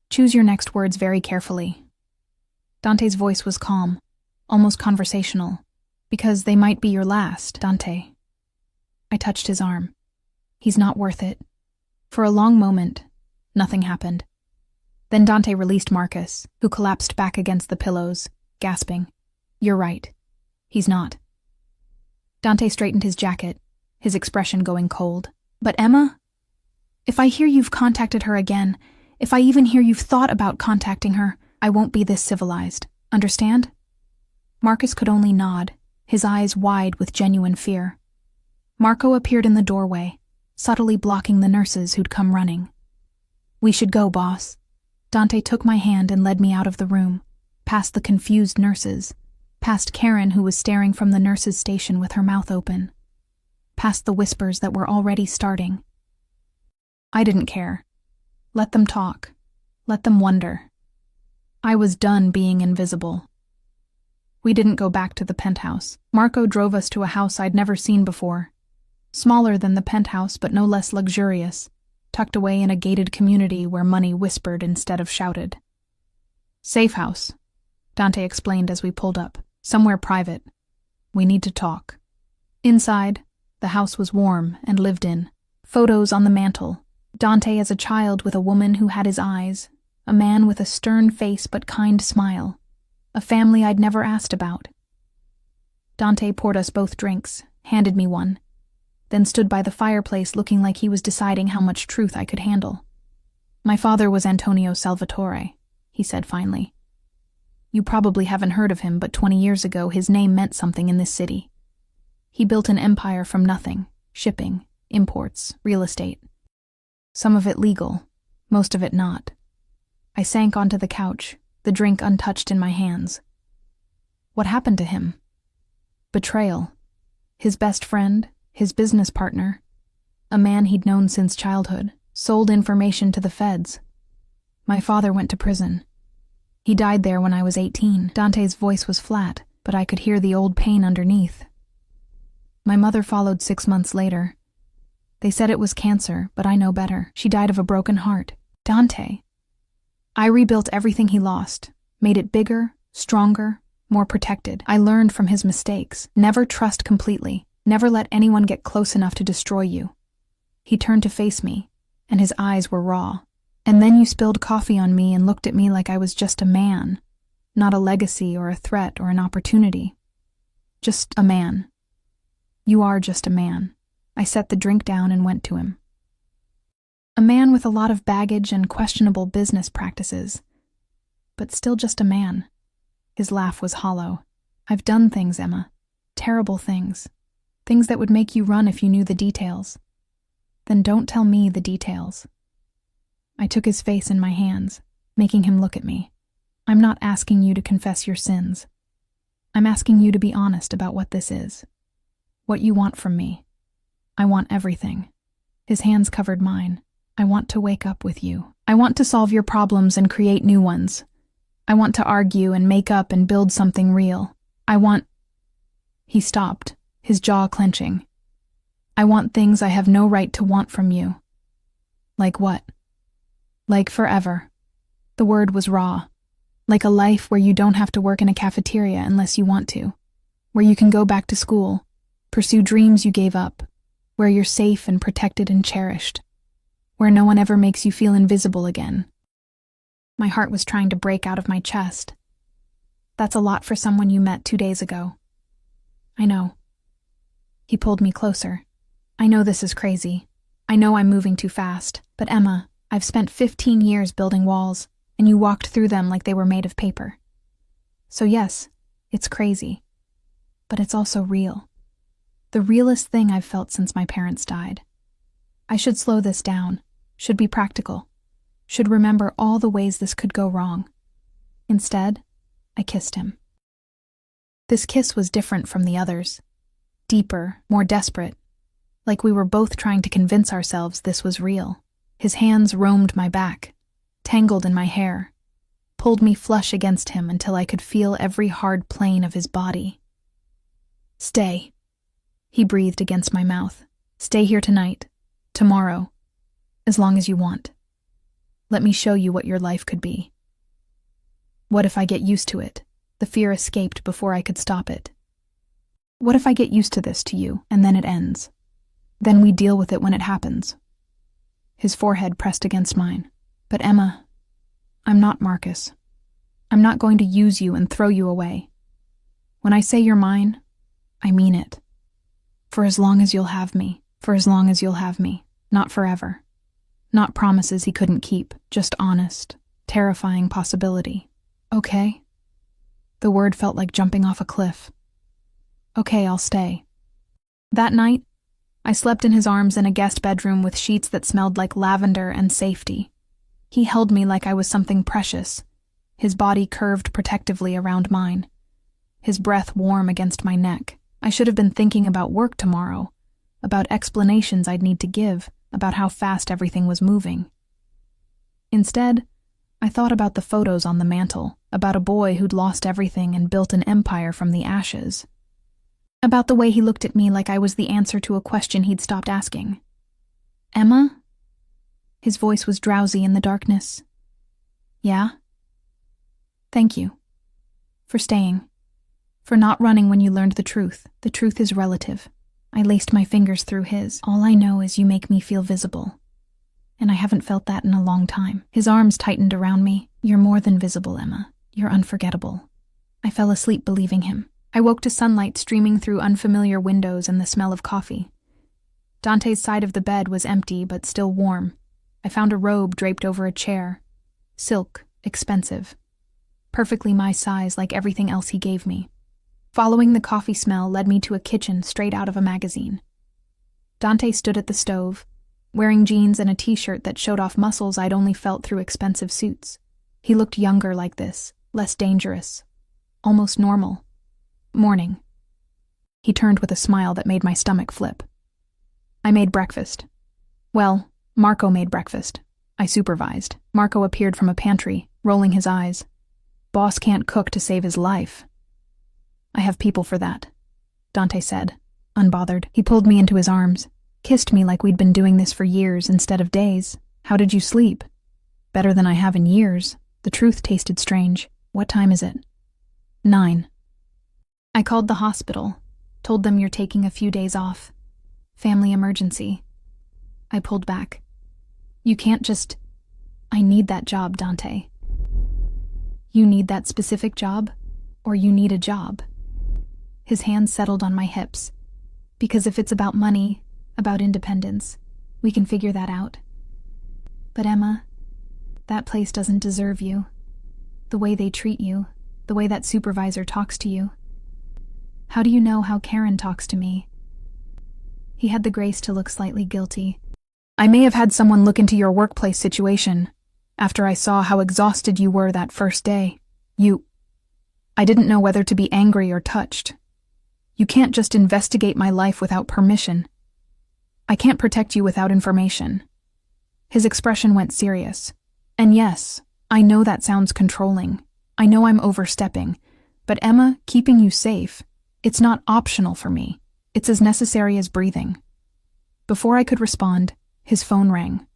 Choose your next words very carefully. Dante's voice was calm, almost conversational. Because they might be your last, Dante. I touched his arm. He's not worth it. For a long moment, nothing happened. Then Dante released Marcus, who collapsed back against the pillows, gasping. You're right. He's not. Dante straightened his jacket, his expression going cold. But Emma? If I hear you've contacted her again, if I even hear you've thought about contacting her, I won't be this civilized. Understand? Marcus could only nod, his eyes wide with genuine fear. Marco appeared in the doorway, subtly blocking the nurses who'd come running. We should go, boss. Dante took my hand and led me out of the room, past the confused nurses, past Karen who was staring from the nurses' station with her mouth open, past the whispers that were already starting. I didn't care. Let them talk. Let them wonder. I was done being invisible. We didn't go back to the penthouse. Marco drove us to a house I'd never seen before. Smaller than the penthouse, but no less luxurious, tucked away in a gated community where money whispered instead of shouted. Safe house, Dante explained as we pulled up. Somewhere private. We need to talk. Inside, the house was warm and lived in. Photos on the mantel. Dante as a child with a woman who had his eyes. A man with a stern face but kind smile. A family I'd never asked about. Dante poured us both drinks, handed me one, then stood by the fireplace looking like he was deciding how much truth I could handle. My father was Antonio Salvatore, he said finally. You probably haven't heard of him, but 20 years ago his name meant something in this city. He built an empire from nothing, shipping, imports, real estate. Some of it legal, most of it not. I sank onto the couch, the drink untouched in my hands. What happened to him? Betrayal. His best friend, his business partner, a man he'd known since childhood, sold information to the feds. My father went to prison. He died there when I was 18. Dante's voice was flat, but I could hear the old pain underneath. My mother followed 6 months later. They said it was cancer, but I know better. She died of a broken heart. Dante. I rebuilt everything he lost, made it bigger, stronger, more protected. I learned from his mistakes. Never trust completely. Never let anyone get close enough to destroy you. He turned to face me, and his eyes were raw. And then you spilled coffee on me and looked at me like I was just a man, not a legacy or a threat or an opportunity. Just a man. You are just a man. I set the drink down and went to him. A man with a lot of baggage and questionable business practices, but still just a man. His laugh was hollow. I've done things, Emma. Terrible things. Things that would make you run if you knew the details. Then don't tell me the details. I took his face in my hands, making him look at me. I'm not asking you to confess your sins. I'm asking you to be honest about what this is. What you want from me. I want everything. His hands covered mine. I want to wake up with you. I want to solve your problems and create new ones. I want to argue and make up and build something real. I want... He stopped, his jaw clenching. I want things I have no right to want from you. Like what? Like forever. The word was raw. Like a life where you don't have to work in a cafeteria unless you want to. Where you can go back to school, pursue dreams you gave up. Where you're safe and protected and cherished. Where no one ever makes you feel invisible again. My heart was trying to break out of my chest. That's a lot for someone you met 2 days ago. I know. He pulled me closer. I know this is crazy. I know I'm moving too fast, but Emma, I've spent 15 years building walls, and you walked through them like they were made of paper. So yes, it's crazy. But it's also real. The realest thing I've felt since my parents died. I should slow this down, should be practical, should remember all the ways this could go wrong. Instead, I kissed him. This kiss was different from the others. Deeper, more desperate, like we were both trying to convince ourselves this was real. His hands roamed my back, tangled in my hair, pulled me flush against him until I could feel every hard plane of his body. Stay, he breathed against my mouth. Stay here tonight, tomorrow, as long as you want. Let me show you what your life could be. What if I get used to it? The fear escaped before I could stop it. What if I get used to this to you, and then it ends? Then we deal with it when it happens. His forehead pressed against mine. But Emma, I'm not Marcus. I'm not going to use you and throw you away. When I say you're mine, I mean it. For as long as you'll have me, for as long as you'll have me, not forever. Not promises he couldn't keep, just honest, terrifying possibility. Okay? The word felt like jumping off a cliff. Okay, I'll stay. That night, I slept in his arms in a guest bedroom with sheets that smelled like lavender and safety. He held me like I was something precious, his body curved protectively around mine, his breath warm against my neck. I should have been thinking about work tomorrow, about explanations I'd need to give, about how fast everything was moving. Instead, I thought about the photos on the mantel, about a boy who'd lost everything and built an empire from the ashes. About the way he looked at me like I was the answer to a question he'd stopped asking. Emma? His voice was drowsy in the darkness. Yeah? Thank you. For staying. For not running when you learned the truth. The truth is relative. I laced my fingers through his. All I know is you make me feel visible. And I haven't felt that in a long time. His arms tightened around me. You're more than visible, Emma. You're unforgettable. I fell asleep believing him. I woke to sunlight streaming through unfamiliar windows and the smell of coffee. Dante's side of the bed was empty but still warm. I found a robe draped over a chair. Silk, expensive. Perfectly my size like everything else he gave me. Following the coffee smell led me to a kitchen straight out of a magazine. Dante stood at the stove, wearing jeans and a t-shirt that showed off muscles I'd only felt through expensive suits. He looked younger like this, less dangerous, almost normal. Morning. He turned with a smile that made my stomach flip. I made breakfast. Well, Marco made breakfast. I supervised. Marco appeared from a pantry, rolling his eyes. Boss can't cook to save his life. I have people for that, Dante said, unbothered. He pulled me into his arms, kissed me like we'd been doing this for years instead of days. How did you sleep? Better than I have in years. The truth tasted strange. What time is it? 9. I called the hospital, told them you're taking a few days off. Family emergency. I pulled back. You can't just... I need that job, Dante. You need that specific job, or you need a job. His hands settled on my hips. Because if it's about money, about independence, we can figure that out. But Emma, that place doesn't deserve you. The way they treat you, the way that supervisor talks to you. How do you know how Karen talks to me? He had the grace to look slightly guilty. I may have had someone look into your workplace situation after I saw how exhausted you were that first day. I didn't know whether to be angry or touched. You can't just investigate my life without permission. I can't protect you without information. His expression went serious. And yes, I know that sounds controlling. I know I'm overstepping. But Emma, keeping you safe, it's not optional for me. It's as necessary as breathing. Before I could respond, his phone rang.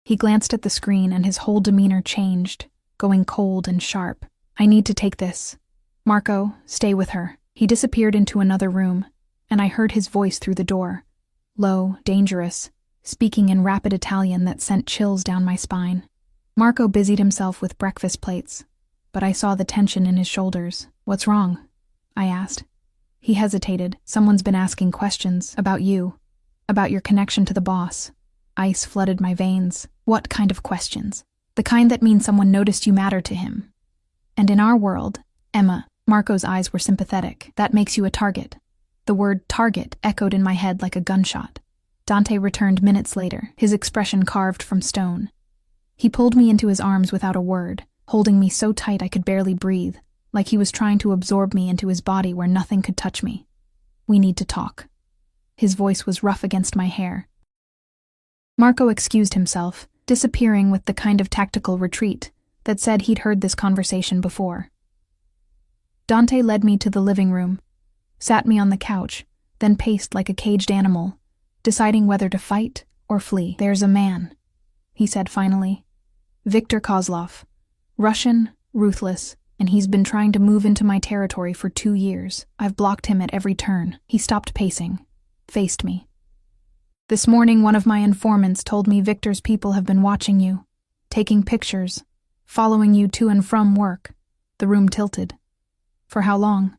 He glanced at the screen and his whole demeanor changed, going cold and sharp. I need to take this. Marco, stay with her. He disappeared into another room, and I heard his voice through the door. Low, dangerous, speaking in rapid Italian that sent chills down my spine. Marco busied himself with breakfast plates, but I saw the tension in his shoulders. What's wrong? I asked. He hesitated. Someone's been asking questions about you, about your connection to the boss. Ice flooded my veins. What kind of questions? The kind that mean someone noticed you matter to him. And in our world, Emma, Marco's eyes were sympathetic. That makes you a target. The word target echoed in my head like a gunshot. Dante returned minutes later, his expression carved from stone. He pulled me into his arms without a word, holding me so tight I could barely breathe, like he was trying to absorb me into his body where nothing could touch me. We need to talk. His voice was rough against my hair. Marco excused himself, disappearing with the kind of tactical retreat that said he'd heard this conversation before. Dante led me to the living room, sat me on the couch, then paced like a caged animal, deciding whether to fight or flee. "There's a man," he said finally. "Viktor Kozlov. Russian, ruthless, and he's been trying to move into my territory for 2 years. I've blocked him at every turn." He stopped pacing, faced me. "This morning one of my informants told me Viktor's people have been watching you, taking pictures, following you to and from work." The room tilted. "For how long?"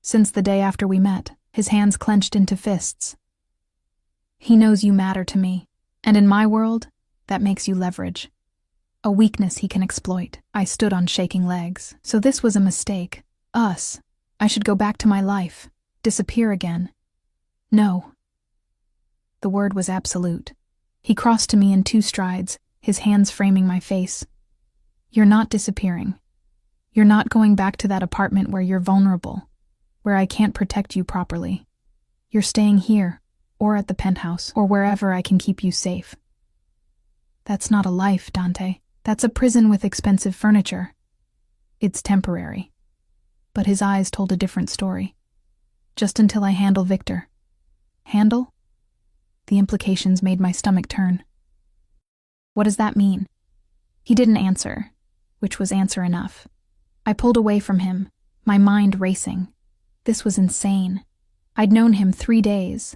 "Since the day after we met." His hands clenched into fists. "He knows you matter to me, and in my world, that makes you leverage. A weakness he can exploit." I stood on shaking legs. So this was a mistake. Us. I should go back to my life. Disappear again. No. The word was absolute. He crossed to me in 2 strides, his hands framing my face. "You're not disappearing. You're not going back to that apartment where you're vulnerable, where I can't protect you properly. You're staying here, or at the penthouse, or wherever I can keep you safe." "That's not a life, Dante. That's a prison with expensive furniture." "It's temporary." But his eyes told a different story. "Just until I handle Viktor." "Handle?" The implications made my stomach turn. "What does that mean?" He didn't answer, which was answer enough. I pulled away from him, my mind racing. This was insane. I'd known him 3 days,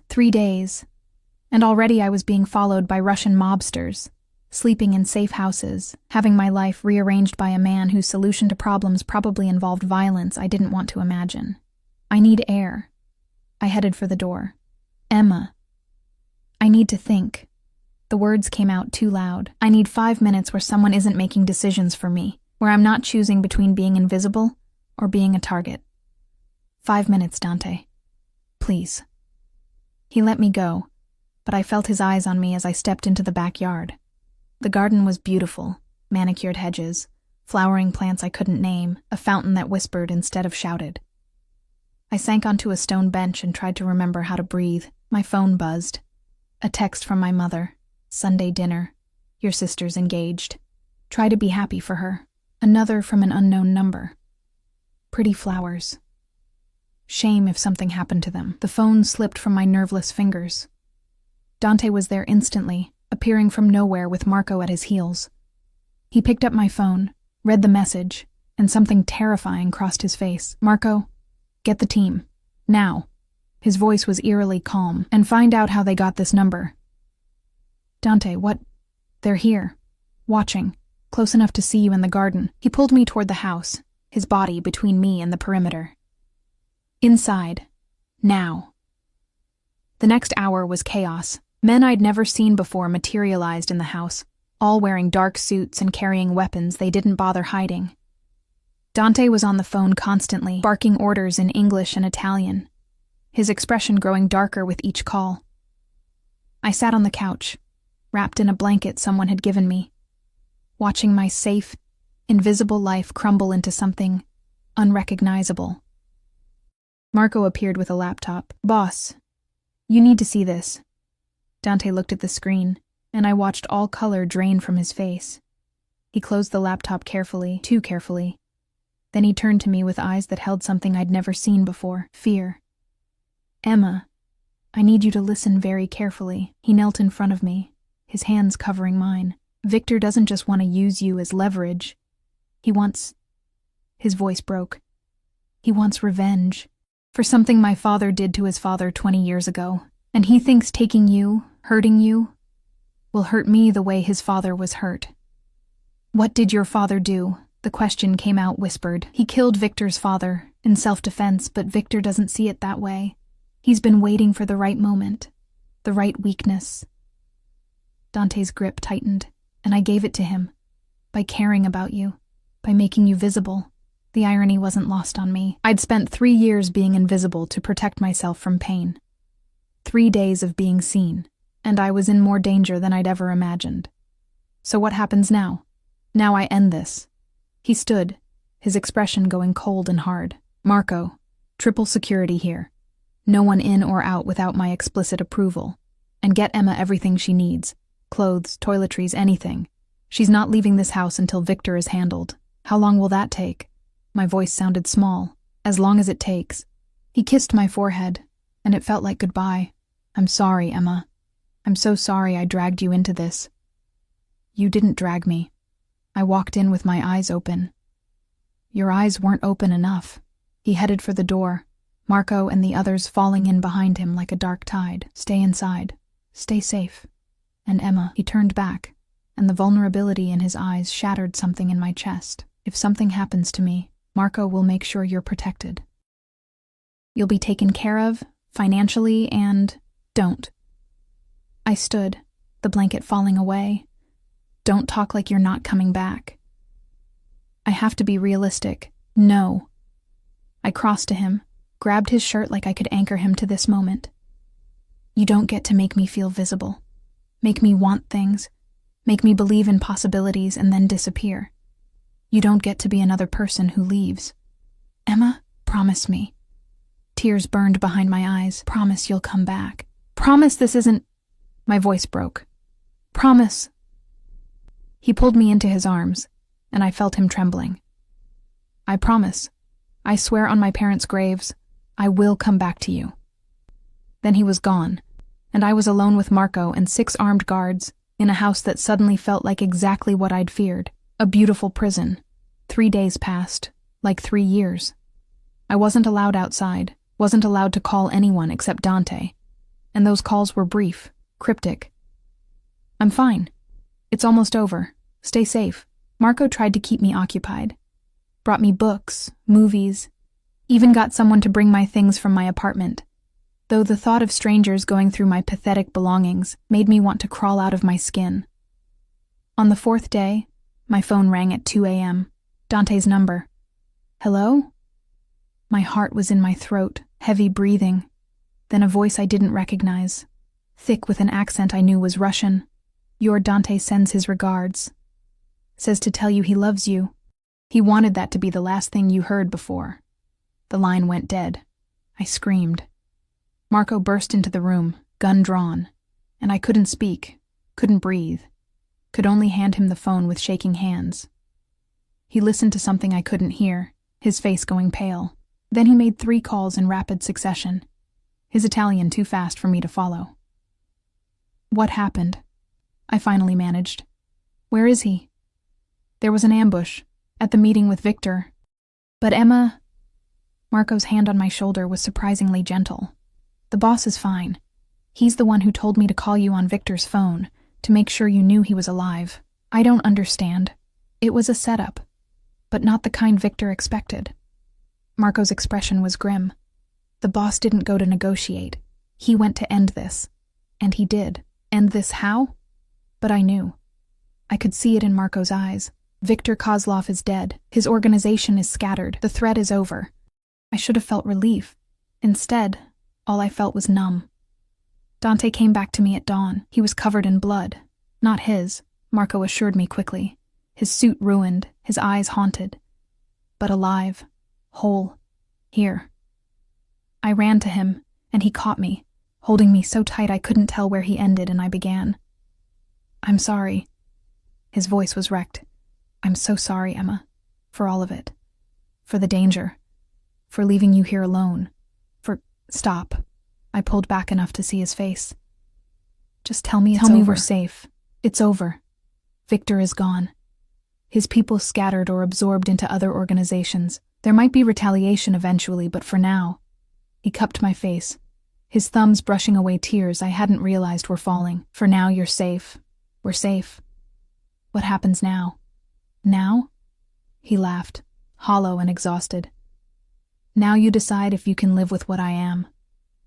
and already I was being followed by Russian mobsters, sleeping in safe houses, having my life rearranged by a man whose solution to problems probably involved violence I didn't want to imagine. "I need air." I headed for the door. "Emma. I need to think." The words came out too loud. "I need 5 minutes where someone isn't making decisions for me, where I'm not choosing between being invisible or being a target. 5 minutes, Dante. Please." He let me go, but I felt his eyes on me as I stepped into the backyard. The garden was beautiful, manicured hedges, flowering plants I couldn't name, a fountain that whispered instead of shouted. I sank onto a stone bench and tried to remember how to breathe. My phone buzzed. A text from my mother. "Sunday dinner. Your sister's engaged. Try to be happy for her." Another from an unknown number. "Pretty flowers. Shame if something happened to them." The phone slipped from my nerveless fingers. Dante was there instantly, appearing from nowhere with Marco at his heels. He picked up my phone, read the message, and something terrifying crossed his face. "Marco, get the team. Now." His voice was eerily calm. "And find out how they got this number." "Dante, what?" "They're here. Watching. Close enough to see you in the garden." He pulled me toward the house, his body between me and the perimeter. "Inside. Now." The next hour was chaos. Men I'd never seen before materialized in the house, all wearing dark suits and carrying weapons they didn't bother hiding. Dante was on the phone constantly, barking orders in English and Italian, his expression growing darker with each call. I sat on the couch, wrapped in a blanket someone had given me, watching my safe, invisible life crumble into something unrecognizable. Marco appeared with a laptop. "Boss, you need to see this." Dante looked at the screen, and I watched all color drain from his face. He closed the laptop carefully, too carefully. Then he turned to me with eyes that held something I'd never seen before: fear. "Emma, I need you to listen very carefully." He knelt in front of me, his hands covering mine. "Viktor doesn't just want to use you as leverage. He wants..." His voice broke. "He wants revenge. For something my father did to his father 20 years ago. And he thinks taking you, hurting you, will hurt me the way his father was hurt." "What did your father do?" The question came out whispered. He killed Victor's father, in self-defense, but Victor doesn't see it that way. He's been waiting for the right moment, the right weakness. Dante's grip tightened, and I gave it to him. By caring about you, by making you visible. The irony wasn't lost on me. I'd spent 3 years being invisible to protect myself from pain. 3 days of being seen, and I was in more danger than I'd ever imagined. So what happens now? Now I end this. He stood, his expression going cold and hard. Marco, triple security here. No one in or out without my explicit approval. And get Emma everything she needs. Clothes, toiletries, anything. She's not leaving this house until Victor is handled. How long will that take? My voice sounded small. As long as it takes. He kissed my forehead, and it felt like goodbye. I'm sorry, Emma. I'm so sorry I dragged you into this. You didn't drag me. I walked in with my eyes open. Your eyes weren't open enough. He headed for the door, Marco and the others falling in behind him like a dark tide. Stay inside. Stay safe. And Emma, he turned back, and the vulnerability in his eyes shattered something in my chest. If something happens to me, Marco will make sure you're protected. You'll be taken care of, financially, and don't. I stood, the blanket falling away. Don't talk like you're not coming back. I have to be realistic. No. I crossed to him, grabbed his shirt like I could anchor him to this moment. You don't get to make me feel visible. Make me want things. Make me believe in possibilities and then disappear. You don't get to be another person who leaves. Emma, promise me. Tears burned behind my eyes. Promise you'll come back. Promise this isn't... My voice broke. Promise. He pulled me into his arms, and I felt him trembling. I promise. I swear on my parents' graves, I will come back to you. Then he was gone, and I was alone with Marco and 6 armed guards in a house that suddenly felt like exactly what I'd feared. A beautiful prison. 3 days passed, like 3 years. I wasn't allowed outside, wasn't allowed to call anyone except Dante, and those calls were brief, cryptic. I'm fine. It's almost over. Stay safe. Marco tried to keep me occupied. Brought me books, movies, even got someone to bring my things from my apartment, though the thought of strangers going through my pathetic belongings made me want to crawl out of my skin. On the 4th day, my phone rang at 2 a.m. Dante's number. Hello? My heart was in my throat, heavy breathing. Then a voice I didn't recognize, thick with an accent I knew was Russian. Your Dante sends his regards. Says to tell you he loves you. He wanted that to be the last thing you heard before. The line went dead. I screamed. Marco burst into the room, gun drawn, and I couldn't speak, couldn't breathe, could only hand him the phone with shaking hands. He listened to something I couldn't hear, his face going pale. Then he made 3 calls in rapid succession, his Italian too fast for me to follow. What happened? I finally managed. Where is he? There was an ambush, at the meeting with Victor. But Emma... Marco's hand on my shoulder was surprisingly gentle. The boss is fine. He's the one who told me to call you on Victor's phone, to make sure you knew he was alive. I don't understand. It was a setup, but not the kind Victor expected. Marco's expression was grim. The boss didn't go to negotiate. He went to end this. And he did. End this how? But I knew. I could see it in Marco's eyes. Victor Kozlov is dead. His organization is scattered. The threat is over. I should have felt relief. Instead, all I felt was numb. Dante came back to me at dawn. He was covered in blood. Not his, Marco assured me quickly. His suit ruined, his eyes haunted. But alive. Whole. Here. I ran to him, and he caught me, holding me so tight I couldn't tell where he ended, and I began. I'm sorry. His voice was wrecked. I'm so sorry, Emma. For all of it. For the danger. For leaving you here alone. Stop. I pulled back enough to see his face. Just tell me we're safe. It's over. Victor is gone. His people scattered or absorbed into other organizations. There might be retaliation eventually, but for now... He cupped my face, his thumbs brushing away tears I hadn't realized were falling. For now, you're safe. We're safe. What happens now? Now? He laughed, hollow and exhausted. Now you decide if you can live with what I am,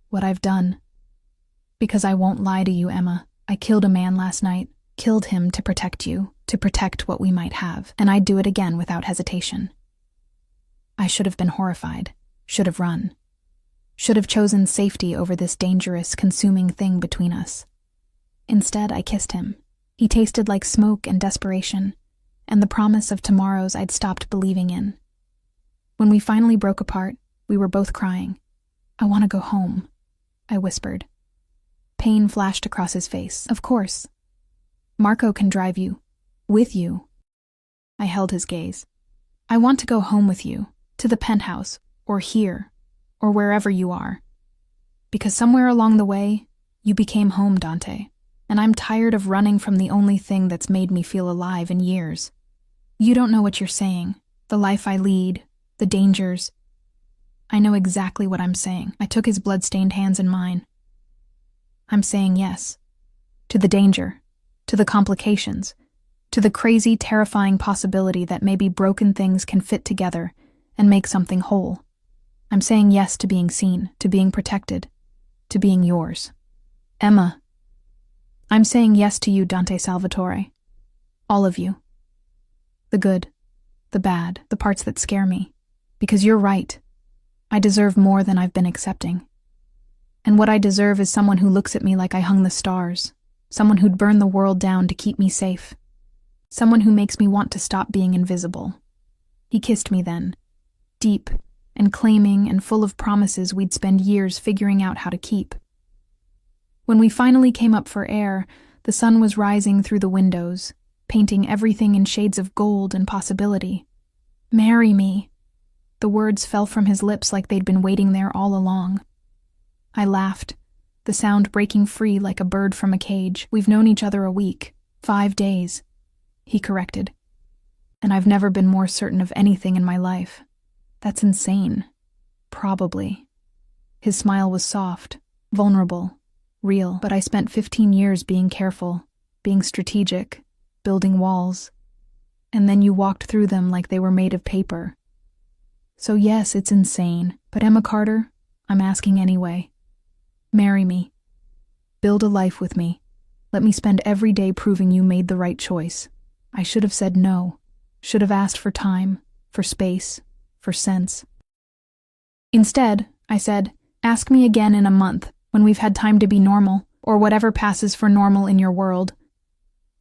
what I've done. Because I won't lie to you, Emma. I killed a man last night, killed him to protect you, to protect what we might have, and I'd do it again without hesitation. I should have been horrified, should have run, should have chosen safety over this dangerous, consuming thing between us. Instead, I kissed him. He tasted like smoke and desperation, and the promise of tomorrows I'd stopped believing in. When we finally broke apart, we were both crying. I want to go home, I whispered. Pain flashed across his face. Of course. Marco can drive you. With you. I held his gaze. I want to go home with you, to the penthouse, or here, or wherever you are. Because somewhere along the way, you became home, Dante, and I'm tired of running from the only thing that's made me feel alive in years. You don't know what you're saying, the life I lead, the dangers. I know exactly what I'm saying. I took his blood-stained hands in mine. I'm saying yes. To the danger, to the complications, to the crazy, terrifying possibility that maybe broken things can fit together and make something whole. I'm saying yes to being seen, to being protected, to being yours. Emma. I'm saying yes to you, Dante Salvatore. All of you. The good, the bad, the parts that scare me. Because you're right. I deserve more than I've been accepting. And what I deserve is someone who looks at me like I hung the stars, someone who'd burn the world down to keep me safe, someone who makes me want to stop being invisible. He kissed me then, deep and claiming and full of promises we'd spend years figuring out how to keep. When we finally came up for air, the sun was rising through the windows, painting everything in shades of gold and possibility. Marry me. The words fell from his lips like they'd been waiting there all along. I laughed, the sound breaking free like a bird from a cage. We've known each other a week, 5 days, he corrected. And I've never been more certain of anything in my life. That's insane. Probably. His smile was soft, vulnerable, real, but I spent 15 years being careful, being strategic, building walls. And then you walked through them like they were made of paper. So yes, it's insane, but Emma Carter, I'm asking anyway. Marry me. Build a life with me. Let me spend every day proving you made the right choice. I should have said no. Should have asked for time, for space, for sense. Instead, I said, ask me again in a month, when we've had time to be normal, or whatever passes for normal in your world.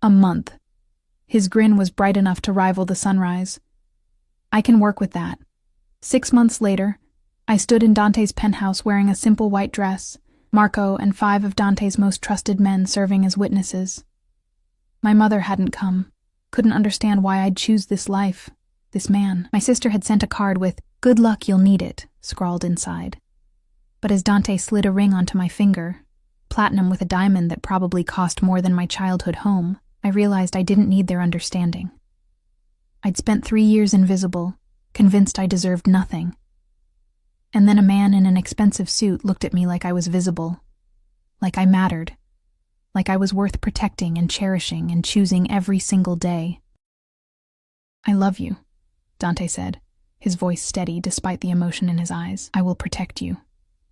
A month. His grin was bright enough to rival the sunrise. I can work with that. 6 months later, I stood in Dante's penthouse wearing a simple white dress, Marco and 5 of Dante's most trusted men serving as witnesses. My mother hadn't come, couldn't understand why I'd choose this life, this man. My sister had sent a card with, "Good luck, you'll need it," scrawled inside. But as Dante slid a ring onto my finger, platinum with a diamond that probably cost more than my childhood home, I realized I didn't need their understanding. I'd spent 3 years invisible, convinced I deserved nothing. And then a man in an expensive suit looked at me like I was visible, like I mattered, like I was worth protecting and cherishing and choosing every single day. I love you, Dante said, his voice steady despite the emotion in his eyes. I will protect you,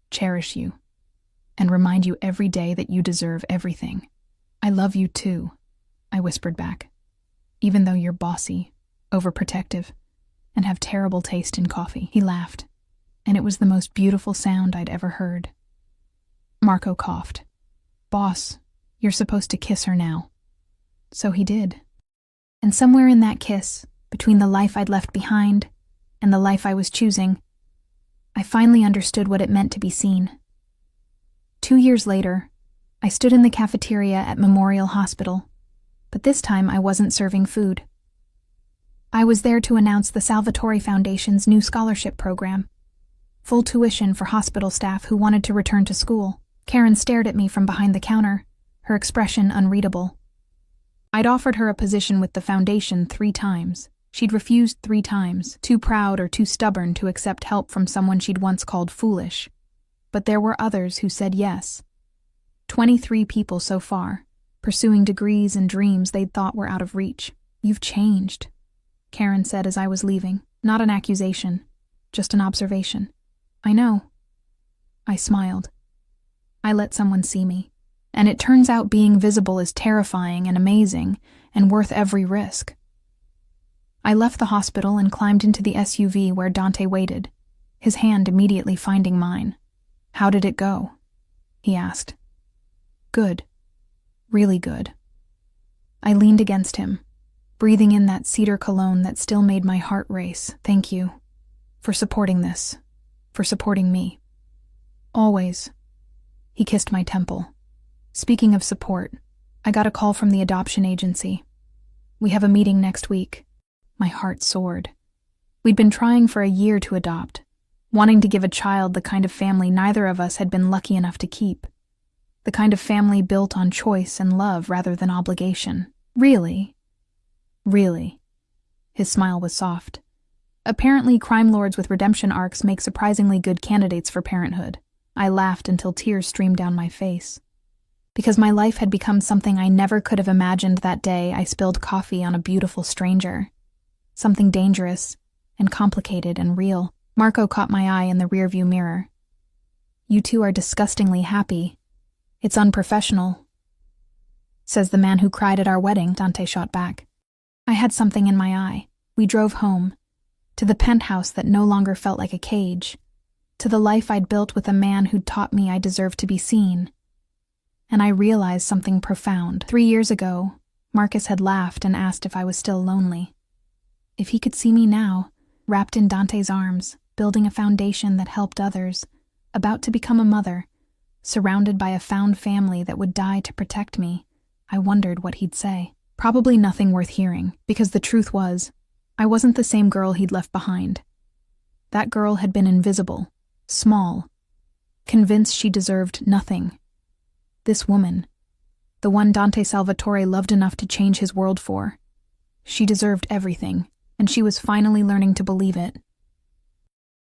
cherish you, and remind you every day that you deserve everything. I love you too, I whispered back, even though you're bossy, overprotective, and have terrible taste in coffee. He laughed, and it was the most beautiful sound I'd ever heard. Marco coughed. Boss, you're supposed to kiss her now. So he did. And somewhere in that kiss, between the life I'd left behind and the life I was choosing, I finally understood what it meant to be seen. 2 years later, I stood in the cafeteria at Memorial Hospital, but this time I wasn't serving food. I was there to announce the Salvatore Foundation's new scholarship program. Full tuition for hospital staff who wanted to return to school. Karen stared at me from behind the counter, her expression unreadable. I'd offered her a position with the foundation 3 times. She'd refused 3 times, too proud or too stubborn to accept help from someone she'd once called foolish. But there were others who said yes. 23 people so far, pursuing degrees and dreams they'd thought were out of reach. You've changed. Karen said as I was leaving. Not an accusation, just an observation. I know. I smiled. I let someone see me. And it turns out being visible is terrifying and amazing and worth every risk. I left the hospital and climbed into the SUV where Dante waited, his hand immediately finding mine. How did it go? He asked. Good. Really good. I leaned against him, breathing in that cedar cologne that still made my heart race. Thank you. For supporting this. For supporting me. Always. He kissed my temple. Speaking of support, I got a call from the adoption agency. We have a meeting next week. My heart soared. We'd been trying for a year to adopt, wanting to give a child the kind of family neither of us had been lucky enough to keep. The kind of family built on choice and love rather than obligation. Really? Really. His smile was soft. Apparently, crime lords with redemption arcs make surprisingly good candidates for parenthood. I laughed until tears streamed down my face. Because my life had become something I never could have imagined that day I spilled coffee on a beautiful stranger. Something dangerous and complicated and real. Marco caught my eye in the rearview mirror. You two are disgustingly happy. It's unprofessional. Says the man who cried at our wedding, Dante shot back. I had something in my eye. We drove home. To the penthouse that no longer felt like a cage. To the life I'd built with a man who'd taught me I deserved to be seen. And I realized something profound. 3 years ago, Marcus had laughed and asked if I was still lonely. If he could see me now, wrapped in Dante's arms, building a foundation that helped others, about to become a mother, surrounded by a found family that would die to protect me, I wondered what he'd say. Probably nothing worth hearing, because the truth was, I wasn't the same girl he'd left behind. That girl had been invisible, small, convinced she deserved nothing. This woman, the one Dante Salvatore loved enough to change his world for, she deserved everything, and she was finally learning to believe it.